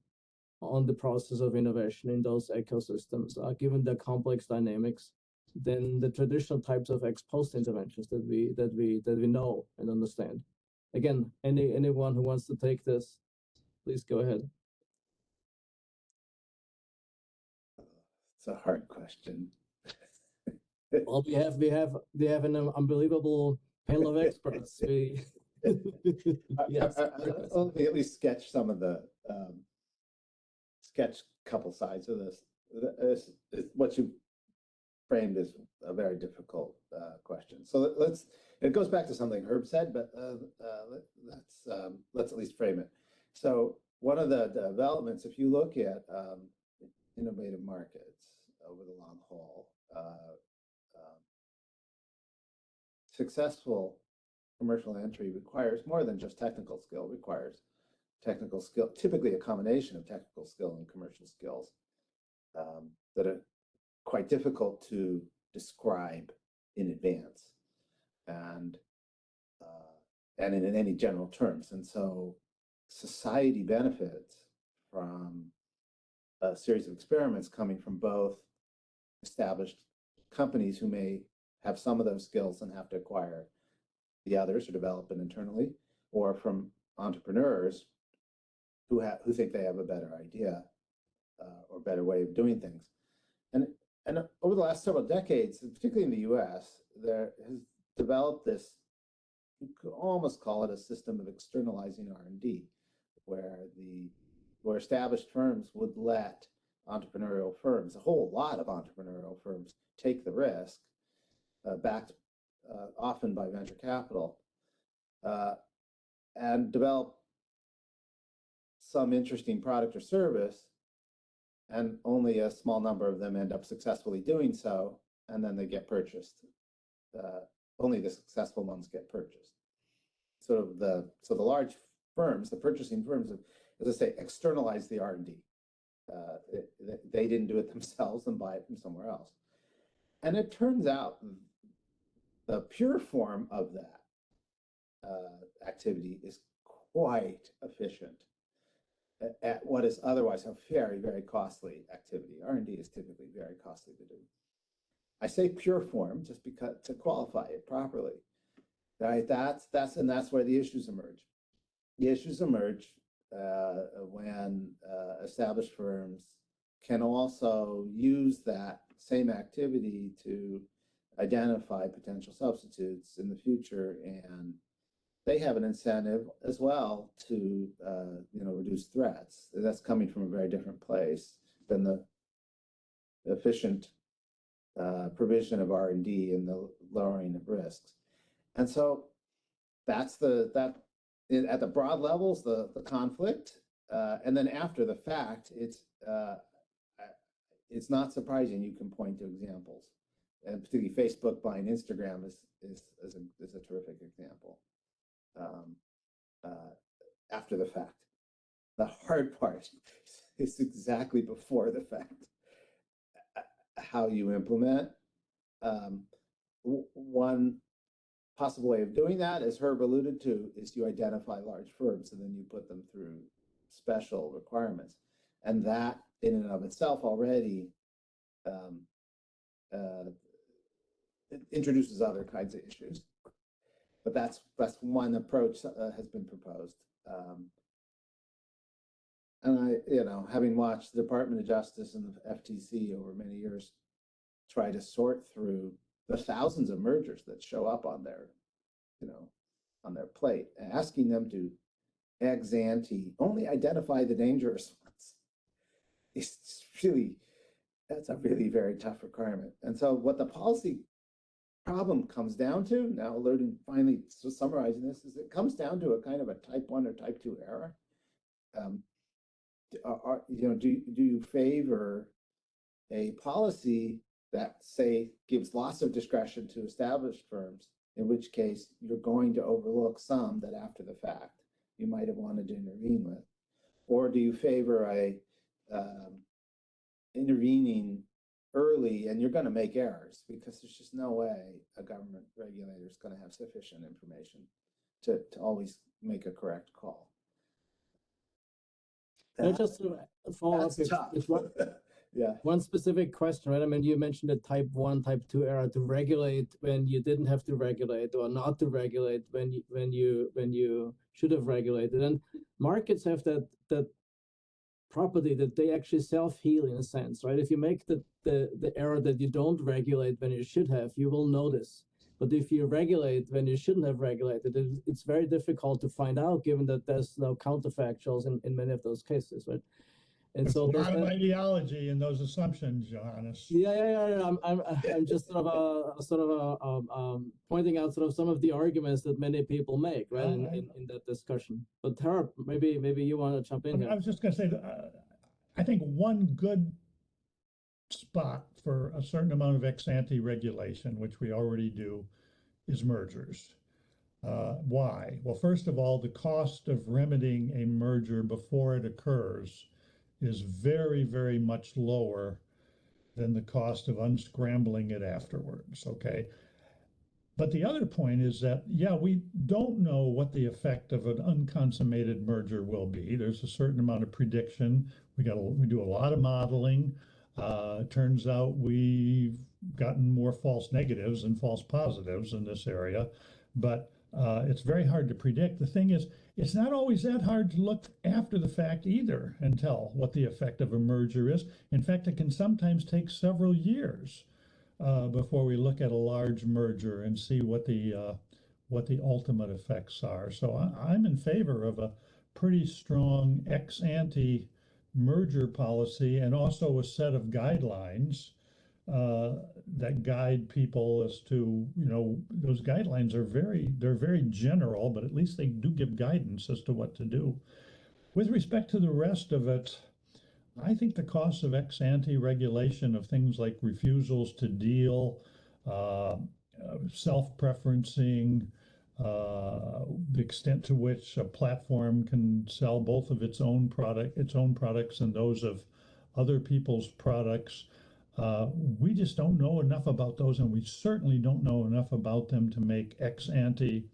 on the process of innovation in those ecosystems, given the complex dynamics, than the traditional types of ex-post interventions that we know and understand? Again, anyone who wants to take this, please go ahead. It's a hard question. Well, we have an unbelievable panel of experts. Yes. I'll at least sketch some of the sketch couple sides of this. What you framed is a very difficult question. So it goes back to something Herb said, but let's at least frame it. So one of the developments, if you look at innovative markets over the long haul, successful commercial entry requires more than just technical skill, requires technical skill, typically a combination of technical skill and commercial skills that are quite difficult to describe in advance and in any general terms. And so society benefits from a series of experiments coming from both established companies who may have some of those skills and have to acquire the others or develop it internally, or from entrepreneurs who think they have a better idea or better way of doing things. And over the last several decades, particularly in the US, there has developed this, you could almost call it a system of externalizing R&D, where established firms would let entrepreneurial firms, a whole lot of entrepreneurial firms, take the risk, backed often by venture capital, and develop some interesting product or service, and only a small number of them end up successfully doing so, and then they get purchased. Only the successful ones get purchased. So the large firms, the purchasing firms, as I say, externalize the R&D. They didn't do it themselves and buy it from somewhere else. And it turns out the pure form of that activity is quite efficient at what is otherwise a very, very costly activity. R&D is typically very costly to do. I say pure form just because to qualify it properly. Right? That's where the issues emerge. The issues emerge when established firms can also use that same activity to identify potential substitutes in the future, and they have an incentive as well to reduce threats. That's coming from a very different place than the efficient provision of R&D and the lowering of risks. And so that's at the broad levels, the conflict. And then after the fact, it's not surprising you can point to examples. And particularly Facebook buying Instagram is a terrific example. After the fact. The hard part is exactly before the fact. How you implement. One possible way of doing that, as Herb alluded to, is you identify large firms and then you put them through special requirements. And that in and of itself already it introduces other kinds of issues. But that's one approach has been proposed. And having watched the Department of Justice and the FTC over many years try to sort through the thousands of mergers that show up on their plate, and asking them to ex ante only identify the dangerous ones, that's a really very tough requirement. And so what the policy problem comes down to, now finally summarizing this, is it comes down to a kind of a type 1 or type 2 error. Do you favor a policy that, say, gives lots of discretion to established firms, in which case you're going to overlook some that after the fact you might have wanted to intervene with? Or do you favor a intervening early, and you're going to make errors because there's just no way a government regulator is going to have sufficient information to always make a correct call? Just to follow up with one, one specific question, right? I mean, you mentioned the type 1, type 2 error, to regulate when you didn't have to regulate, or not to regulate when you should have regulated. And markets have that property that they actually self-heal in a sense, right? If you make the error that you don't regulate when you should have, you will notice. But if you regulate when you shouldn't have regulated, it's very difficult to find out, given that there's no counterfactuals in many of those cases, right? And there's a lot of ideology in those assumptions, Johannes. Yeah. I'm just sort of pointing out sort of some of the arguments that many people make, right, in that discussion. But Herb, maybe you want to jump in here. I was just going to say that I think one good spot for a certain amount of ex-ante regulation, which we already do, is mergers. Why? Well, first of all, the cost of remedying a merger before it occurs is very, very much lower than the cost of unscrambling it afterwards, okay? But the other point is that, yeah, we don't know what the effect of an unconsummated merger will be. There's a certain amount of prediction. We do a lot of modeling. It turns out we've gotten more false negatives than false positives in this area, but it's very hard to predict. The thing is, it's not always that hard to look after the fact either and tell what the effect of a merger is. In fact, it can sometimes take several years before we look at a large merger and see what the ultimate effects are. So I'm in favor of a pretty strong ex-ante merger policy, and also a set of guidelines that guide people as to, those guidelines are they're very general, but at least they do give guidance as to what to do. With respect to the rest of it, I think the cost of ex-ante regulation of things like refusals to deal, self-preferencing, the extent to which a platform can sell both of its own products and those of other people's products. We just don't know enough about those, and we certainly don't know enough about them to make ex-ante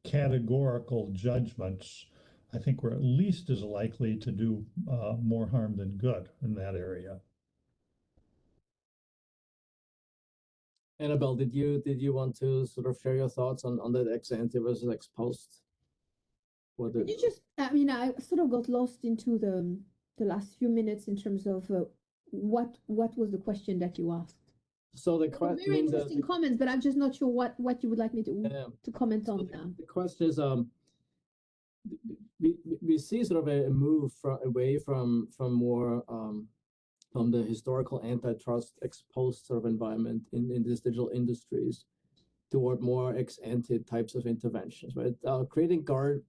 categorical judgments. I think we're at least as likely to do more harm than good in that area. Annabelle, did you want to sort of share your thoughts on that ex-ante versus ex-post? You just, I sort of got lost into the last few minutes in terms of what was the question that you asked. So the very interesting comments, but I'm just not sure what you would like me to comment on now. The question is, we see sort of a move away from more from the historical antitrust ex-post sort of environment in these digital industries toward more ex-ante types of interventions, right? Creating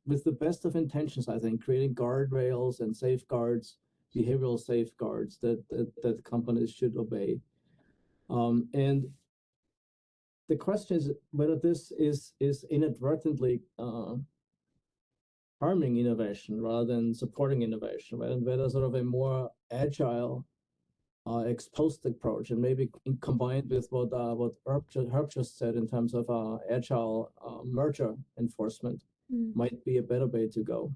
with the best of intentions, I think, creating guardrails and safeguards, behavioral safeguards that companies should obey. And the question is whether this is inadvertently harming innovation rather than supporting innovation, right? And whether sort of a more agile ex-post approach, and maybe combined with what Herb just said in terms of agile merger enforcement, might be a better way to go.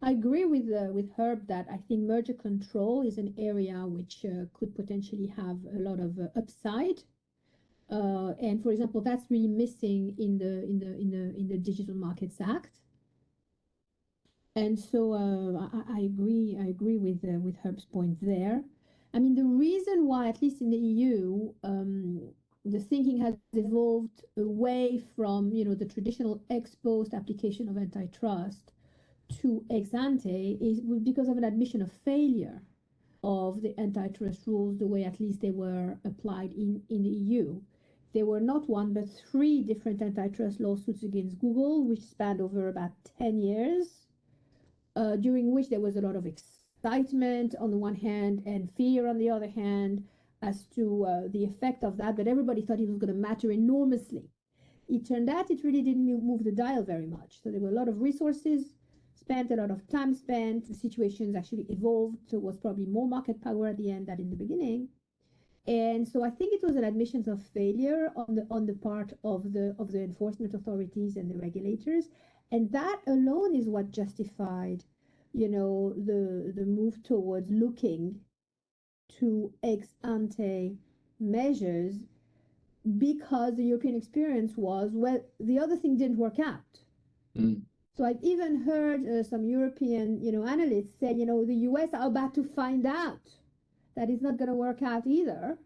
I agree with Herb that I think merger control is an area which could potentially have a lot of upside. And for example, that's really missing in the Digital Markets Act. And so I agree with Herb's point there. I mean, the reason why, at least in the EU, the thinking has evolved away from the traditional ex-post application of antitrust to ex-ante is because of an admission of failure of the antitrust rules, the way at least they were applied in the EU. There were not one but 3 different antitrust lawsuits against Google, which spanned over about 10 years, during which there was a lot of excitement on the one hand and fear on the other hand as to the effect of that, but everybody thought it was going to matter enormously. It turned out it really didn't move the dial very much. So there were a lot of resources spent, a lot of time spent. The situations actually evolved, so it was probably more market power at the end than in the beginning. And so I think it was an admission of failure on the part of the enforcement authorities and the regulators, and that alone is what justified, the move towards looking to ex ante measures, because the European experience was, well, the other thing didn't work out. So I've even heard some European, analysts say, the US are about to find out that it's not going to work out either,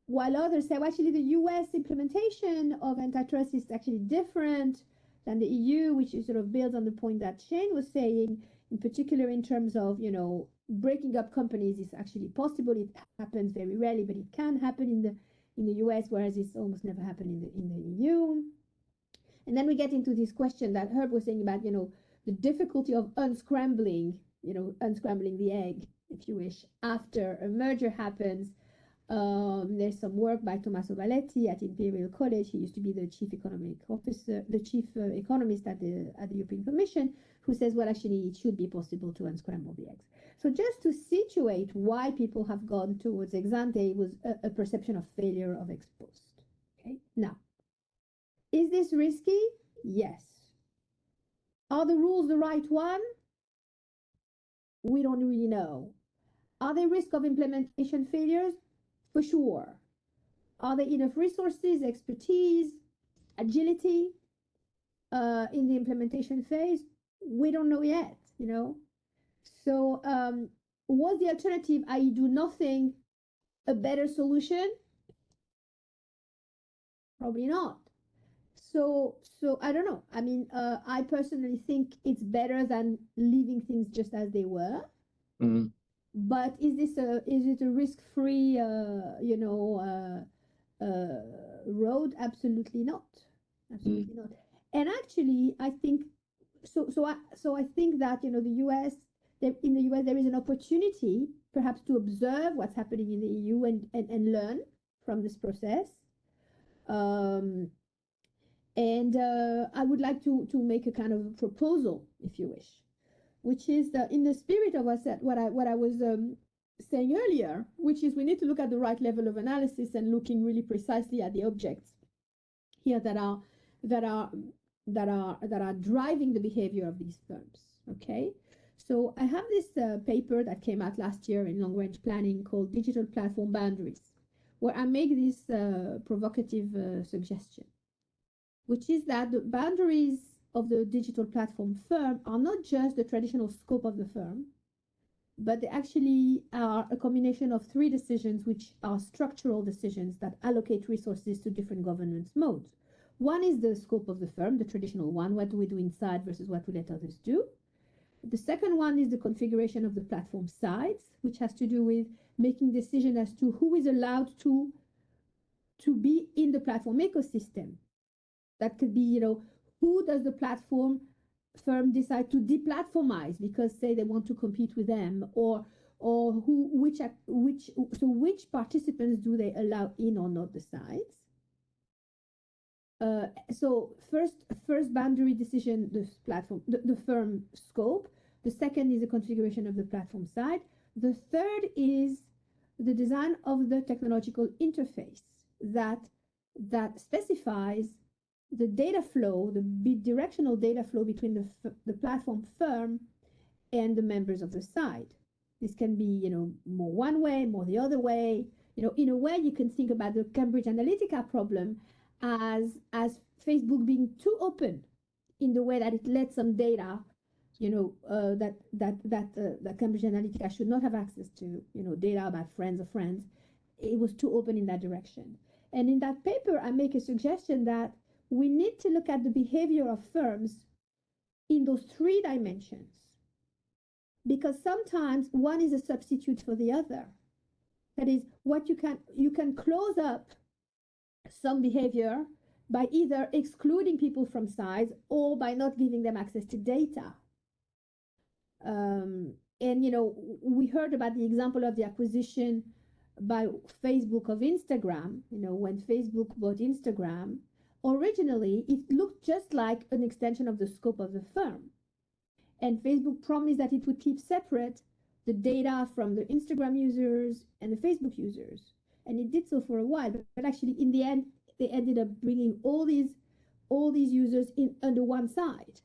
while others say, well, actually, the US implementation of antitrust is actually different than the EU, which is sort of builds on the point that Shane was saying, in particular in terms of, breaking up companies is actually possible. It happens very rarely, but it can happen in the US, whereas it's almost never happened in the EU. And then we get into this question that Herb was saying about, the difficulty of unscrambling the egg, if you wish, after a merger happens. There's some work by Tommaso Valetti at Imperial College. He used to be the chief economic officer, the chief economist at the European Commission, who says, well, actually, it should be possible to unscramble the eggs. So just to situate why people have gone towards ex ante was a perception of failure of ex post. Okay, now, is this risky? Yes. Are the rules the right one? We don't really know. Are there risk of implementation failures? For sure. Are there enough resources, expertise, agility in the implementation phase? We don't know yet, So was the alternative, i.e. do nothing, a better solution? Probably not. So I don't know. I mean, I personally think it's better than leaving things just as they were. Mm-hmm. But is it a risk-free, road? Absolutely not. Absolutely not. And actually, I think so. I think that in the US there is an opportunity perhaps to observe what's happening in the EU and learn from this process. And I would like to make a kind of proposal, if you wish, which is in the spirit of what I was saying earlier, which is we need to look at the right level of analysis and looking really precisely at the objects here that are driving the behavior of these firms. Okay, so I have this paper that came out last year in long range planning called Digital Platform Boundaries, where I make this provocative suggestion, which is that the boundaries of the digital platform firm are not just the traditional scope of the firm, but they actually are a combination of three decisions, which are structural decisions that allocate resources to different governance modes. One is the scope of the firm, the traditional one, what do we do inside versus what we let others do. The second one is the configuration of the platform sides, which has to do with making decisions as to who is allowed to be in the platform ecosystem. That could be, who does the platform firm decide to deplatformize because, say, they want to compete with them, or which participants do they allow in or not the sites? So first boundary decision, the firm scope. The second is the configuration of the platform side. The third is the design of the technological interface that specifies the data flow, the bidirectional data flow between the platform firm and the members of the site. This can be, more one way, more the other way. In a way, you can think about the Cambridge Analytica problem as Facebook being too open in the way that it lets some data, that Cambridge Analytica should not have access to, data about friends of friends. It was too open in that direction. And in that paper, I make a suggestion that we need to look at the behavior of firms in those three dimensions, because sometimes one is a substitute for the other. That is, what you can close up some behavior by either excluding people from sites or by not giving them access to data. And we heard about the example of the acquisition by Facebook of Instagram. When Facebook bought Instagram, originally it looked just like an extension of the scope of the firm. And Facebook promised that it would keep separate the data from the Instagram users and the Facebook users. And it did so for a while, but actually in the end, they ended up bringing all these users in under one side.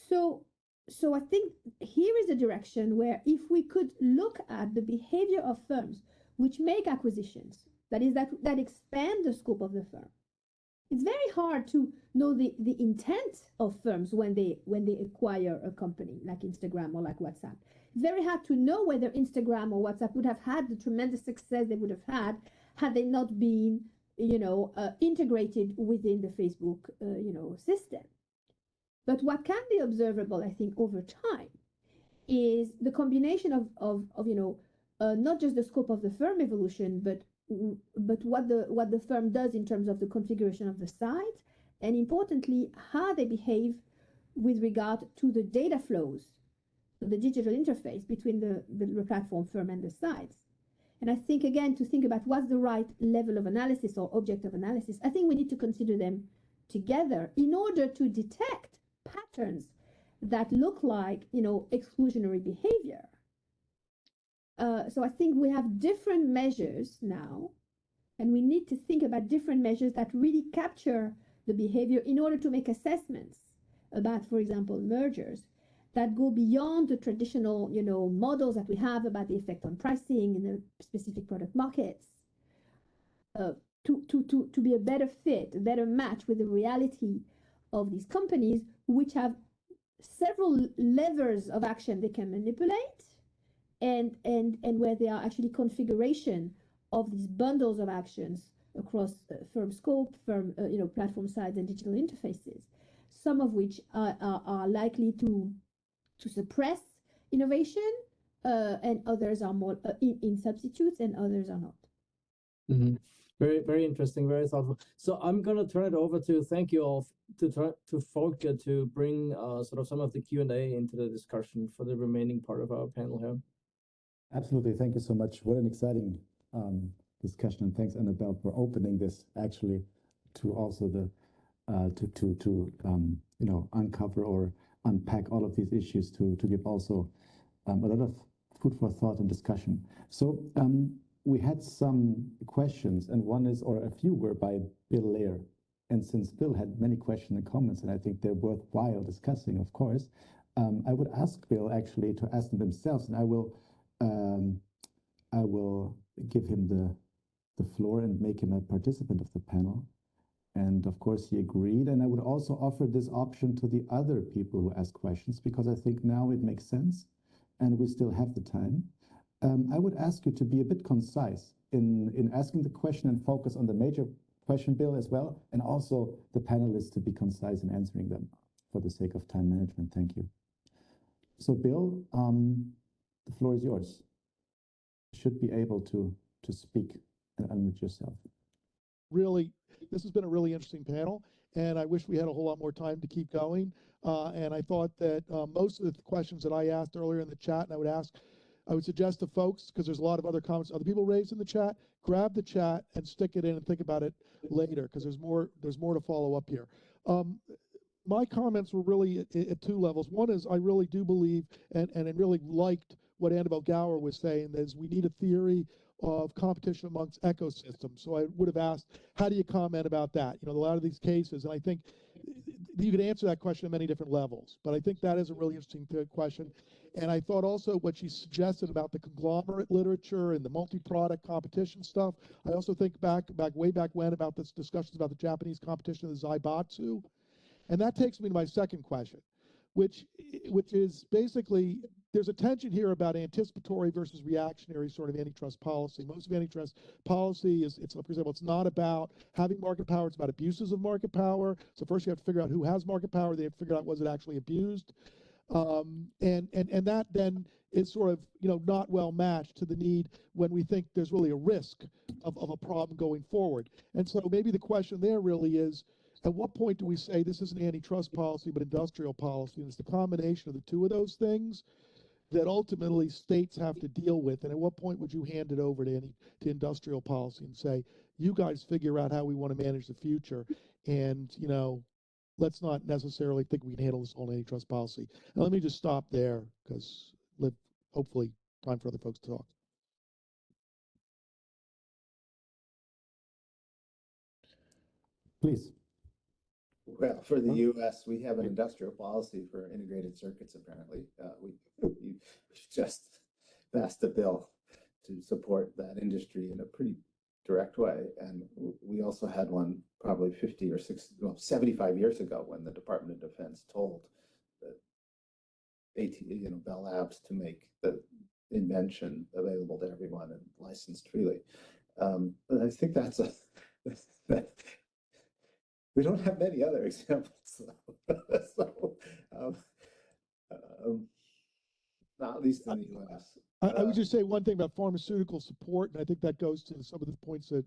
So I think here is a direction where if we could look at the behavior of firms which make acquisitions, that expand the scope of the firm. It's very hard to know the intent of firms when they acquire a company like Instagram or like WhatsApp. It's very hard to know whether Instagram or WhatsApp would have had the tremendous success they would have had they not been, integrated within the Facebook, system. But what can be observable, I think, over time is the combination of not just the scope of the firm evolution, but what the firm does in terms of the configuration of the site, and importantly, how they behave with regard to the data flows, the digital interface between the platform firm and the sites. And I think, again, to think about what's the right level of analysis or object of analysis, I think we need to consider them together in order to detect patterns that look like, exclusionary behavior. So I think we have different measures now, and we need to think about different measures that really capture the behavior in order to make assessments about, for example, mergers that go beyond the traditional, models that we have about the effect on pricing in the specific product markets, to be a better fit, a better match with the reality of these companies, which have several levers of action they can manipulate, and where there are actually configuration of these bundles of actions across firm scope, firm platform sides, and digital interfaces, some of which are likely to suppress innovation, and others are more in substitutes, and others are not. Mm-hmm. Very, very interesting, very thoughtful. So I'm going to turn it over to thank you all to Volker to bring sort of some of the Q&A into the discussion for the remaining part of our panel here. Absolutely. Thank you so much. What an exciting discussion. And thanks, Annabelle, for opening this actually to also the uncover or unpack all of these issues to give also a lot of food for thought and discussion. So we had some questions, and one is, or a few were by Bill Lair. And since Bill had many questions and comments, and I think they're worthwhile discussing, of course, I would ask Bill actually to ask them themselves, and I will give him the floor and make him a participant of the panel. And of course, he agreed. And I would also offer this option to the other people who ask questions, because I think now it makes sense and we still have the time. I would ask you to be a bit concise in asking the question and focus on the major question, Bill, as well, and also the panelists to be concise in answering them for the sake of time management. Thank you. So, Bill, the floor is yours. You should be able to speak and unmute yourself. Really, this has been a really interesting panel, and I wish we had a whole lot more time to keep going. And I thought that most of the questions that I asked earlier in the chat, and I would suggest to folks, because there's a lot of other comments other people raised in the chat, grab the chat and stick it in and think about it later, because there's more to follow up here. My comments were really at two levels. One is I really do believe, and I really liked what Annabelle Gower was saying, is we need a theory of competition amongst ecosystems. So I would have asked, how do you comment about that? A lot of these cases, and I think you could answer that question at many different levels, but I think that is a really interesting question. And I thought also what she suggested about the conglomerate literature and the multi-product competition stuff. I also think way back when about this discussions about the Japanese competition of the Zaibatsu. And that takes me to my second question, which is basically, there's a tension here about anticipatory versus reactionary sort of antitrust policy. Most of antitrust policy for example, it's not about having market power, it's about abuses of market power. So first you have to figure out who has market power, they have to figure out was it actually abused. And that then is sort of not well matched to the need when we think there's really a risk of a problem going forward. And so maybe the question there really is, at what point do we say this isn't antitrust policy but industrial policy? And it's the combination of the two of those things that ultimately states have to deal with. And at what point would you hand it over to industrial policy and say, you guys figure out how we want to manage the future, and let's not necessarily think we can handle this whole antitrust policy. And let me just stop there because hopefully time for other folks to talk. Please. Well, for the U.S., we have an industrial policy for integrated circuits, apparently. We just passed a bill to support that industry in a pretty direct way. And we also had one probably 50 or 60, well, 75 years ago when the Department of Defense told the Bell Labs to make the invention available to everyone and licensed freely. But I think that's we don't have many other examples, so not least in the U.S. I would just say one thing about pharmaceutical support, and I think that goes to some of the points that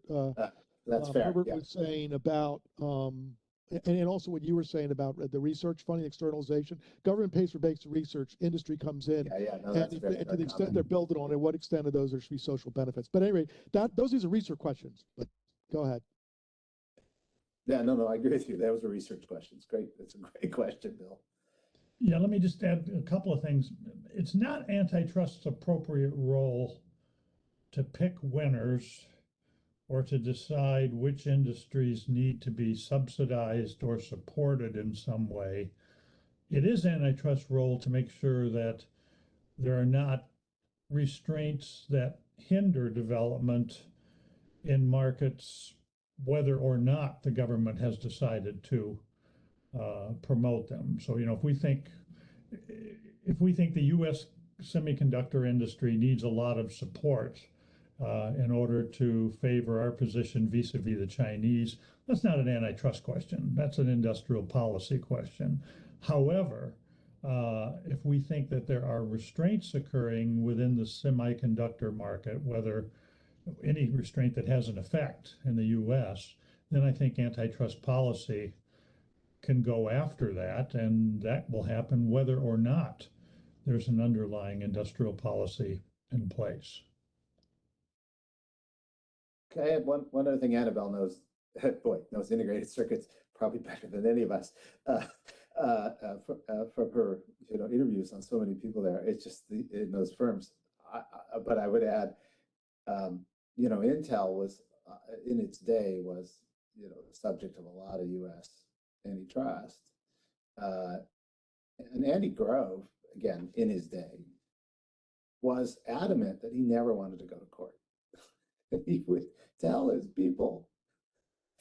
that's fair. Herbert was saying about, and also what you were saying about the research funding, externalization. Government pays for basic research, industry comes in, No, and to the extent they're building on it, what extent of those there should be social benefits. But anyway, those are research questions. But go ahead. Yeah, no, I agree with you. That was a research question. It's great. It's a great question, Bill. Yeah, let me just add a couple of things. It's not antitrust's appropriate role to pick winners or to decide which industries need to be subsidized or supported in some way. It is antitrust's role to make sure that there are not restraints that hinder development in markets, whether or not the government has decided to promote them. So, if we think the U.S. semiconductor industry needs a lot of support in order to favor our position vis-a-vis the Chinese, that's not an antitrust question. That's an industrial policy question. However, if we think that there are restraints occurring within the semiconductor market, whether any restraint that has an effect in the U.S., then I think antitrust policy can go after that, and that will happen whether or not there's an underlying industrial policy in place. Okay, I have one other thing Annabelle knows, knows integrated circuits probably better than any of us from her interviews on so many people there. It's just in those firms. But I would add, Intel was in its day was the subject of a lot of U.S. antitrust. And Andy Grove, again, in his day, was adamant that he never wanted to go to court. He would tell his people,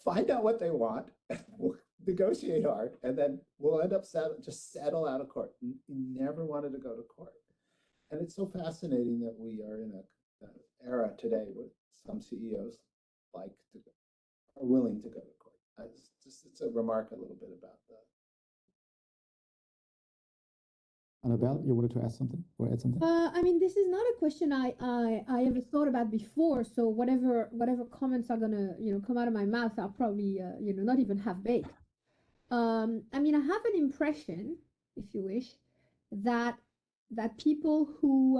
find out what they want, and we'll negotiate hard, and then we'll end up settle out of court. He never wanted to go to court. And it's so fascinating that we are in an era today where some CEOs are willing to go to court. It's a remark a little bit about that. Annabelle, you wanted to ask something or add something? I mean, this is not a question I ever thought about before. So whatever comments are gonna come out of my mouth, I'll probably not even half baked. I mean, I have an impression, if you wish, that people who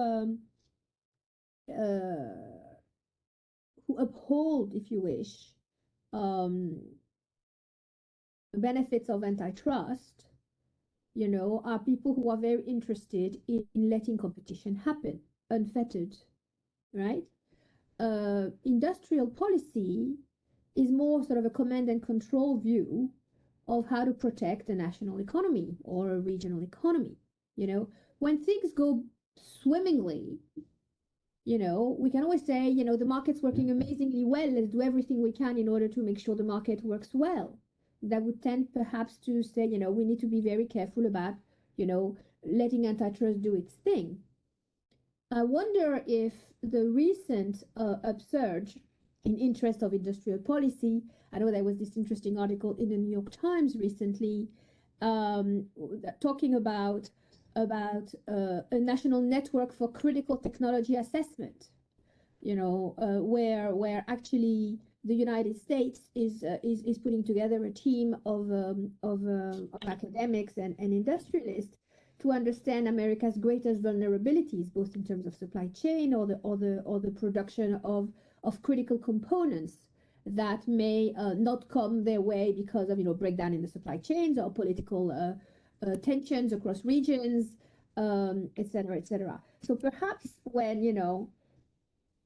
uphold, if you wish, benefits of antitrust, are people who are very interested in letting competition happen unfettered, right? Industrial policy is more sort of a command and control view of how to protect a national economy or a regional economy. When things go swimmingly, we can always say, the market's working amazingly well. Let's do everything we can in order to make sure the market works well. That would tend perhaps to say, we need to be very careful about, letting antitrust do its thing. I wonder if the recent upsurge in interest of industrial policy, I know there was this interesting article in the New York Times recently talking about a national network for critical technology assessment, where actually the United States is putting together a team of academics and industrialists to understand America's greatest vulnerabilities, both in terms of supply chain or the production of critical components, that may not come their way because of, breakdown in the supply chains or political tensions across regions, et cetera, et cetera. So perhaps when,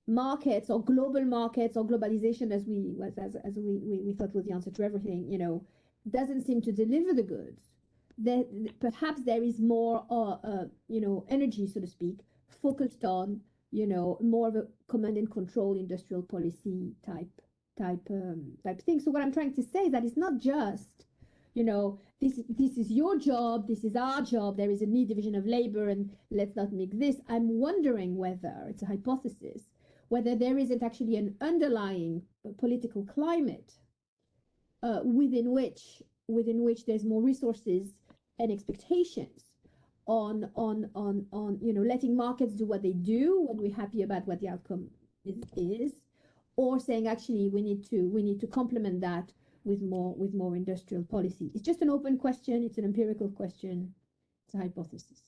markets or global markets or globalization, as we thought was the answer to everything, doesn't seem to deliver the goods, then perhaps there is more, energy, so to speak, focused on, more of a command and control industrial policy type thing. So what I'm trying to say is that it's not just, this is your job, this is our job, there is a neat division of labor, and let's not make this. I'm wondering whether, it's a hypothesis, whether there isn't actually an underlying political climate within which there's more resources and expectations on letting markets do what they do when we're happy about what the outcome is, or saying actually we need to complement that with more industrial policy. It's just an open question. It's an empirical question. It's a hypothesis.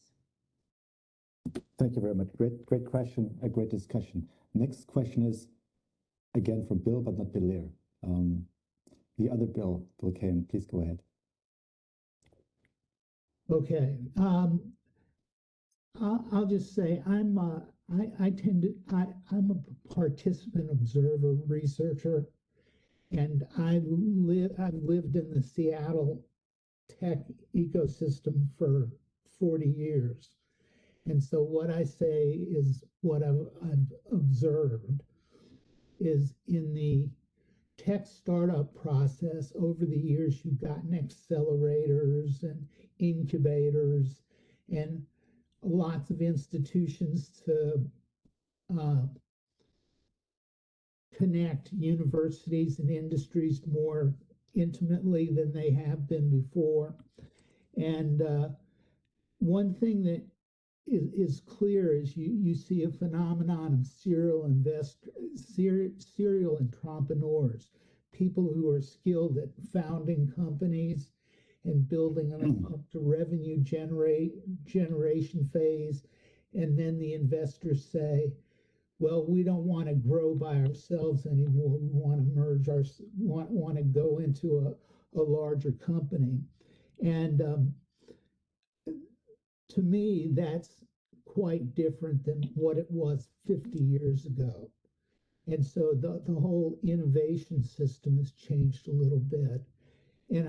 Thank you very much. Great question. A great discussion. Next question is again from Bill, but not Bill Lear. The other Bill Kane, please go ahead. Okay. I'll just say I'm a participant, observer, researcher, and I've lived in the Seattle tech ecosystem for 40 years. And so what I say is what I've observed is in the tech startup process over the years, you've gotten accelerators and incubators and lots of institutions to connect universities and industries more intimately than they have been before. And one thing that is clear is you see a phenomenon of serial entrepreneurs, people who are skilled at founding companies and building them up to revenue generation phase. And then the investors say, well, we don't want to grow by ourselves anymore. We want to merge want to go into a larger company. And to me, that's quite different than what it was 50 years ago. And so the whole innovation system has changed a little bit. And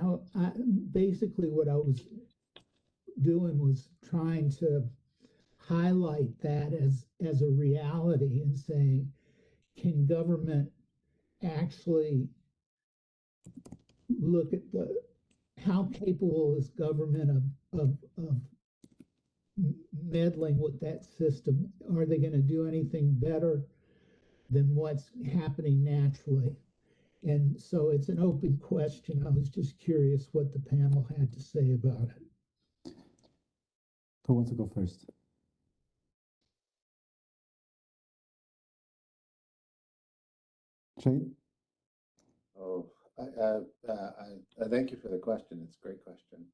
basically what I was doing was trying to highlight that as a reality and saying, can government actually look at how capable is government of meddling with that system? Are they going to do anything better than what's happening naturally? And so it's an open question. I was just curious what the panel had to say about it. Who wants to go first? Shane? Oh, I thank you for the question. It's a great question.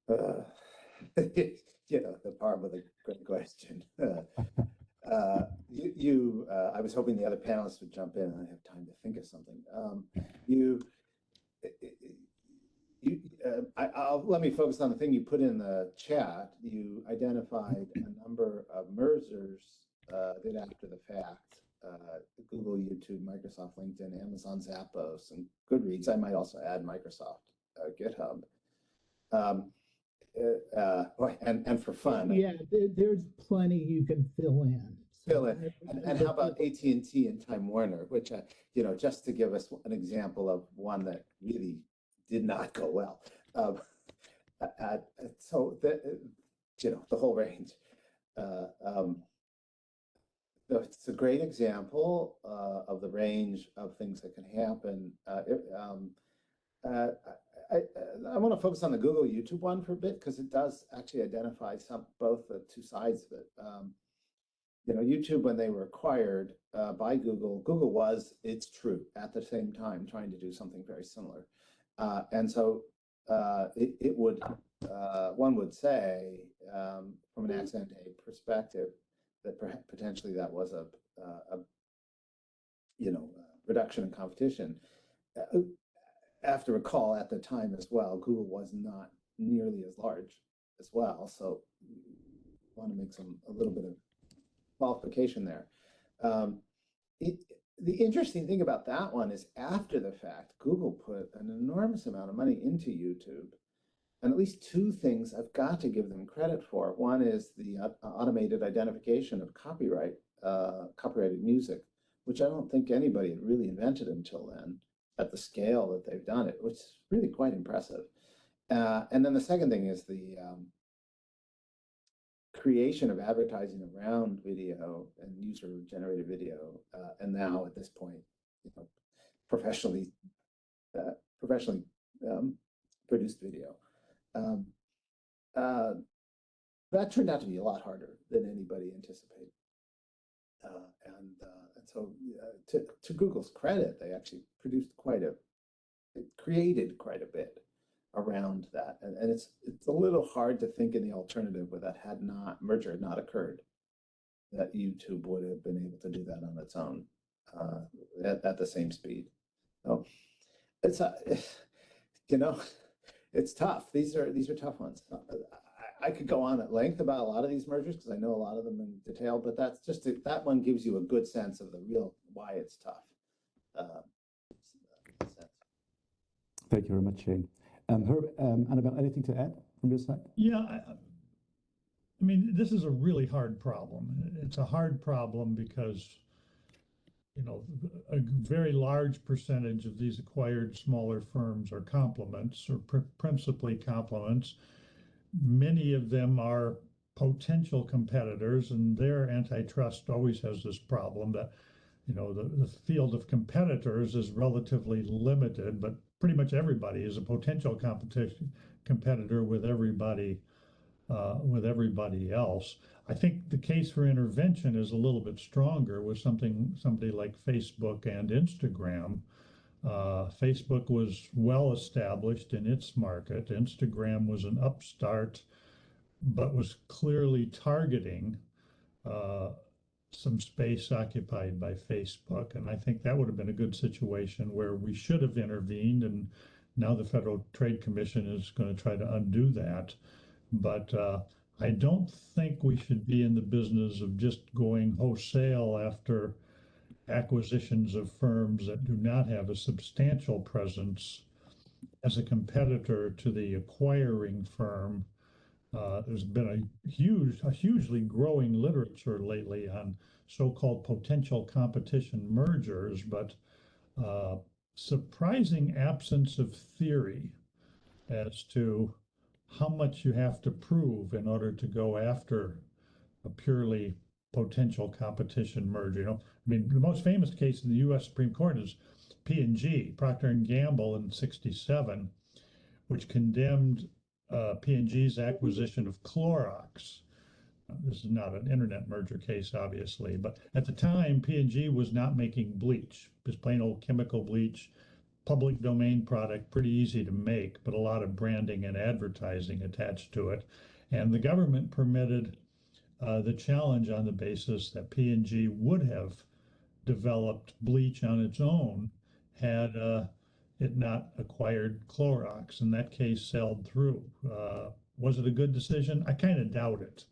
The part with a great question. I was hoping the other panelists would jump in and I have time to think of something. Let me focus on the thing you put in the chat. You identified a number of mergers that after the fact, Google, YouTube, Microsoft, LinkedIn, Amazon, Zappos, and Goodreads. I might also add Microsoft, GitHub. And for fun. Yeah, there's plenty you can fill in. Fill in. And how about AT&T and Time Warner, which, just to give us an example of one that really did not go well. So, the whole range. It's a great example of the range of things that can happen. I want to focus on the Google YouTube one for a bit because it does actually identify both the two sides of it. YouTube, when they were acquired by Google was, it's true, at the same time trying to do something very similar. And so it would, one would say, from an ex ante perspective, that potentially that was reduction in competition. Have to recall at the time as well, Google was not nearly as large as well. So I want to make a little bit of qualification there. The interesting thing about that one is after the fact, Google put an enormous amount of money into YouTube. And at least two things I've got to give them credit for. One is the automated identification of copyrighted music, which I don't think anybody had really invented until then at the scale that they've done it, which is really quite impressive. And then the second thing is the creation of advertising around video and user-generated video, and now at this point, professionally produced video. That turned out to be a lot harder than anybody anticipated. And so to Google's credit, they actually created quite a bit around that. And it's a little hard to think in the alternative where that merger had not occurred, that YouTube would have been able to do that on its own at the same speed. So it's it's tough. These are tough ones. I could go on at length about a lot of these mergers because I know a lot of them in detail, but that's just that one gives you a good sense of the real why it's tough. Thank you very much, Shane. Annabelle, anything to add from your side? Yeah, I mean, this is a really hard problem. It's a hard problem because, a very large percentage of these acquired smaller firms are complements or principally complements. Many of them are potential competitors, and their antitrust always has this problem that, the field of competitors is relatively limited, but pretty much everybody is a potential competitor with everybody else. I think the case for intervention is a little bit stronger with somebody like Facebook and Instagram. Facebook was well established in its market. Instagram was an upstart, but was clearly targeting some space occupied by Facebook. And I think that would have been a good situation where we should have intervened. And now the Federal Trade Commission is going to try to undo that. But I don't think we should be in the business of just going wholesale after acquisitions of firms that do not have a substantial presence as a competitor to the acquiring firm. There's been a hugely growing literature lately on so-called potential competition mergers, but surprising absence of theory as to how much you have to prove in order to go after a purely potential competition merger. I mean, the most famous case in the U.S. Supreme Court is P&G, Procter & Gamble in '67, which condemned P&G's acquisition of Clorox. This is not an internet merger case, obviously, but at the time, P&G was not making bleach, just plain old chemical bleach, public domain product, pretty easy to make, but a lot of branding and advertising attached to it. And the government permitted the challenge on the basis that P&G would have developed bleach on its own had it not acquired Clorox, and that case sailed through. Was it a good decision? I kind of doubt it.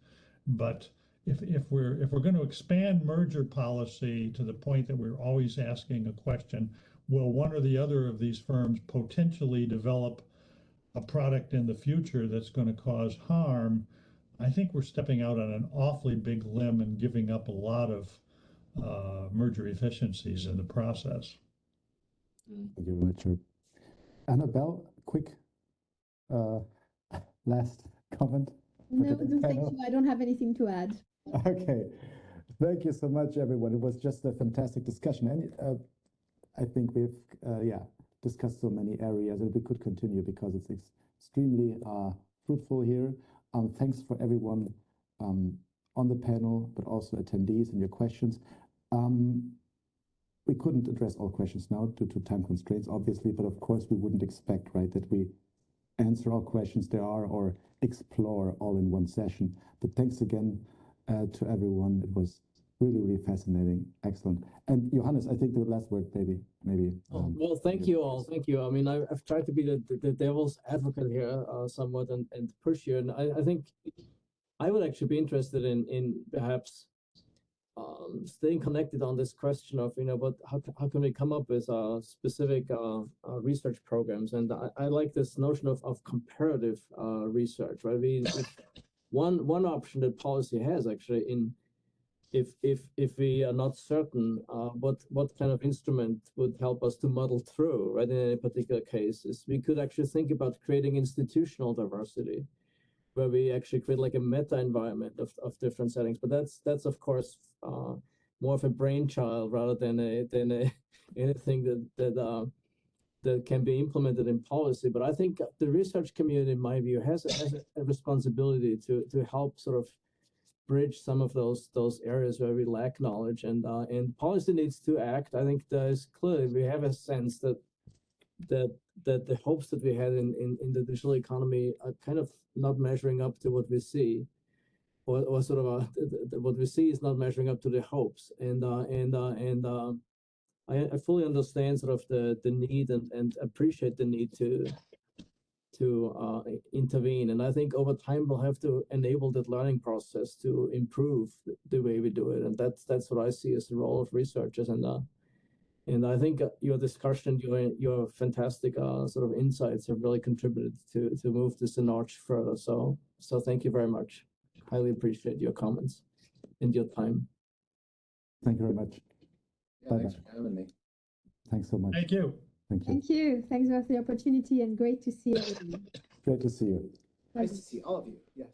But if we're going to expand merger policy to the point that we're always asking a question, will one or the other of these firms potentially develop a product in the future that's going to cause harm? I think we're stepping out on an awfully big limb and giving up a lot of merger efficiencies in the process. Thank you, Richard. Annabelle, quick last comment? No, thank you. I don't have anything to add. Okay. Thank you so much, everyone. It was just a fantastic discussion. And I think we've, discussed so many areas, and we could continue because it's extremely fruitful here. Thanks for everyone on the panel, but also attendees and your questions. We couldn't address all questions now due to time constraints, obviously, but of course we wouldn't expect, right, that we answer all questions there are or explore all in one session. But thanks again to everyone. It was really, really fascinating. Excellent. And Johannes, I think the last word, maybe. Well, thank you all. Thank you. I mean, I've tried to be the devil's advocate here somewhat and push you. And I think I would actually be interested in perhaps staying connected on this question of, but how can we come up with specific research programs? And I like this notion of comparative research, right? One option that policy has actually if we are not certain what kind of instrument would help us to muddle through, right, in any particular case, is we could actually think about creating institutional diversity, where we actually create like a meta environment of different settings. But that's of course more of a brainchild rather than anything that can be implemented in policy. But I think the research community, in my view, has a responsibility to help sort of bridge some of those areas where we lack knowledge, and policy needs to act. I think there's clearly, we have a sense that the hopes that we had in the digital economy are kind of not measuring up to what we see, or sort of what we see is not measuring up to the hopes. And I fully understand sort of the need and appreciate the need to intervene. And I think over time we'll have to enable that learning process to improve the way we do it. And that's what I see as the role of researchers. And I think your discussion, your fantastic sort of insights have really contributed to move this a notch further. So thank you very much. Highly appreciate your comments and your time. Thank you very much. Yeah, thanks for having me. Thanks so much. Thank you. Thank you. Thank you. Thanks for the opportunity and great to see you. Great to see you. Nice to see all of you. Yes.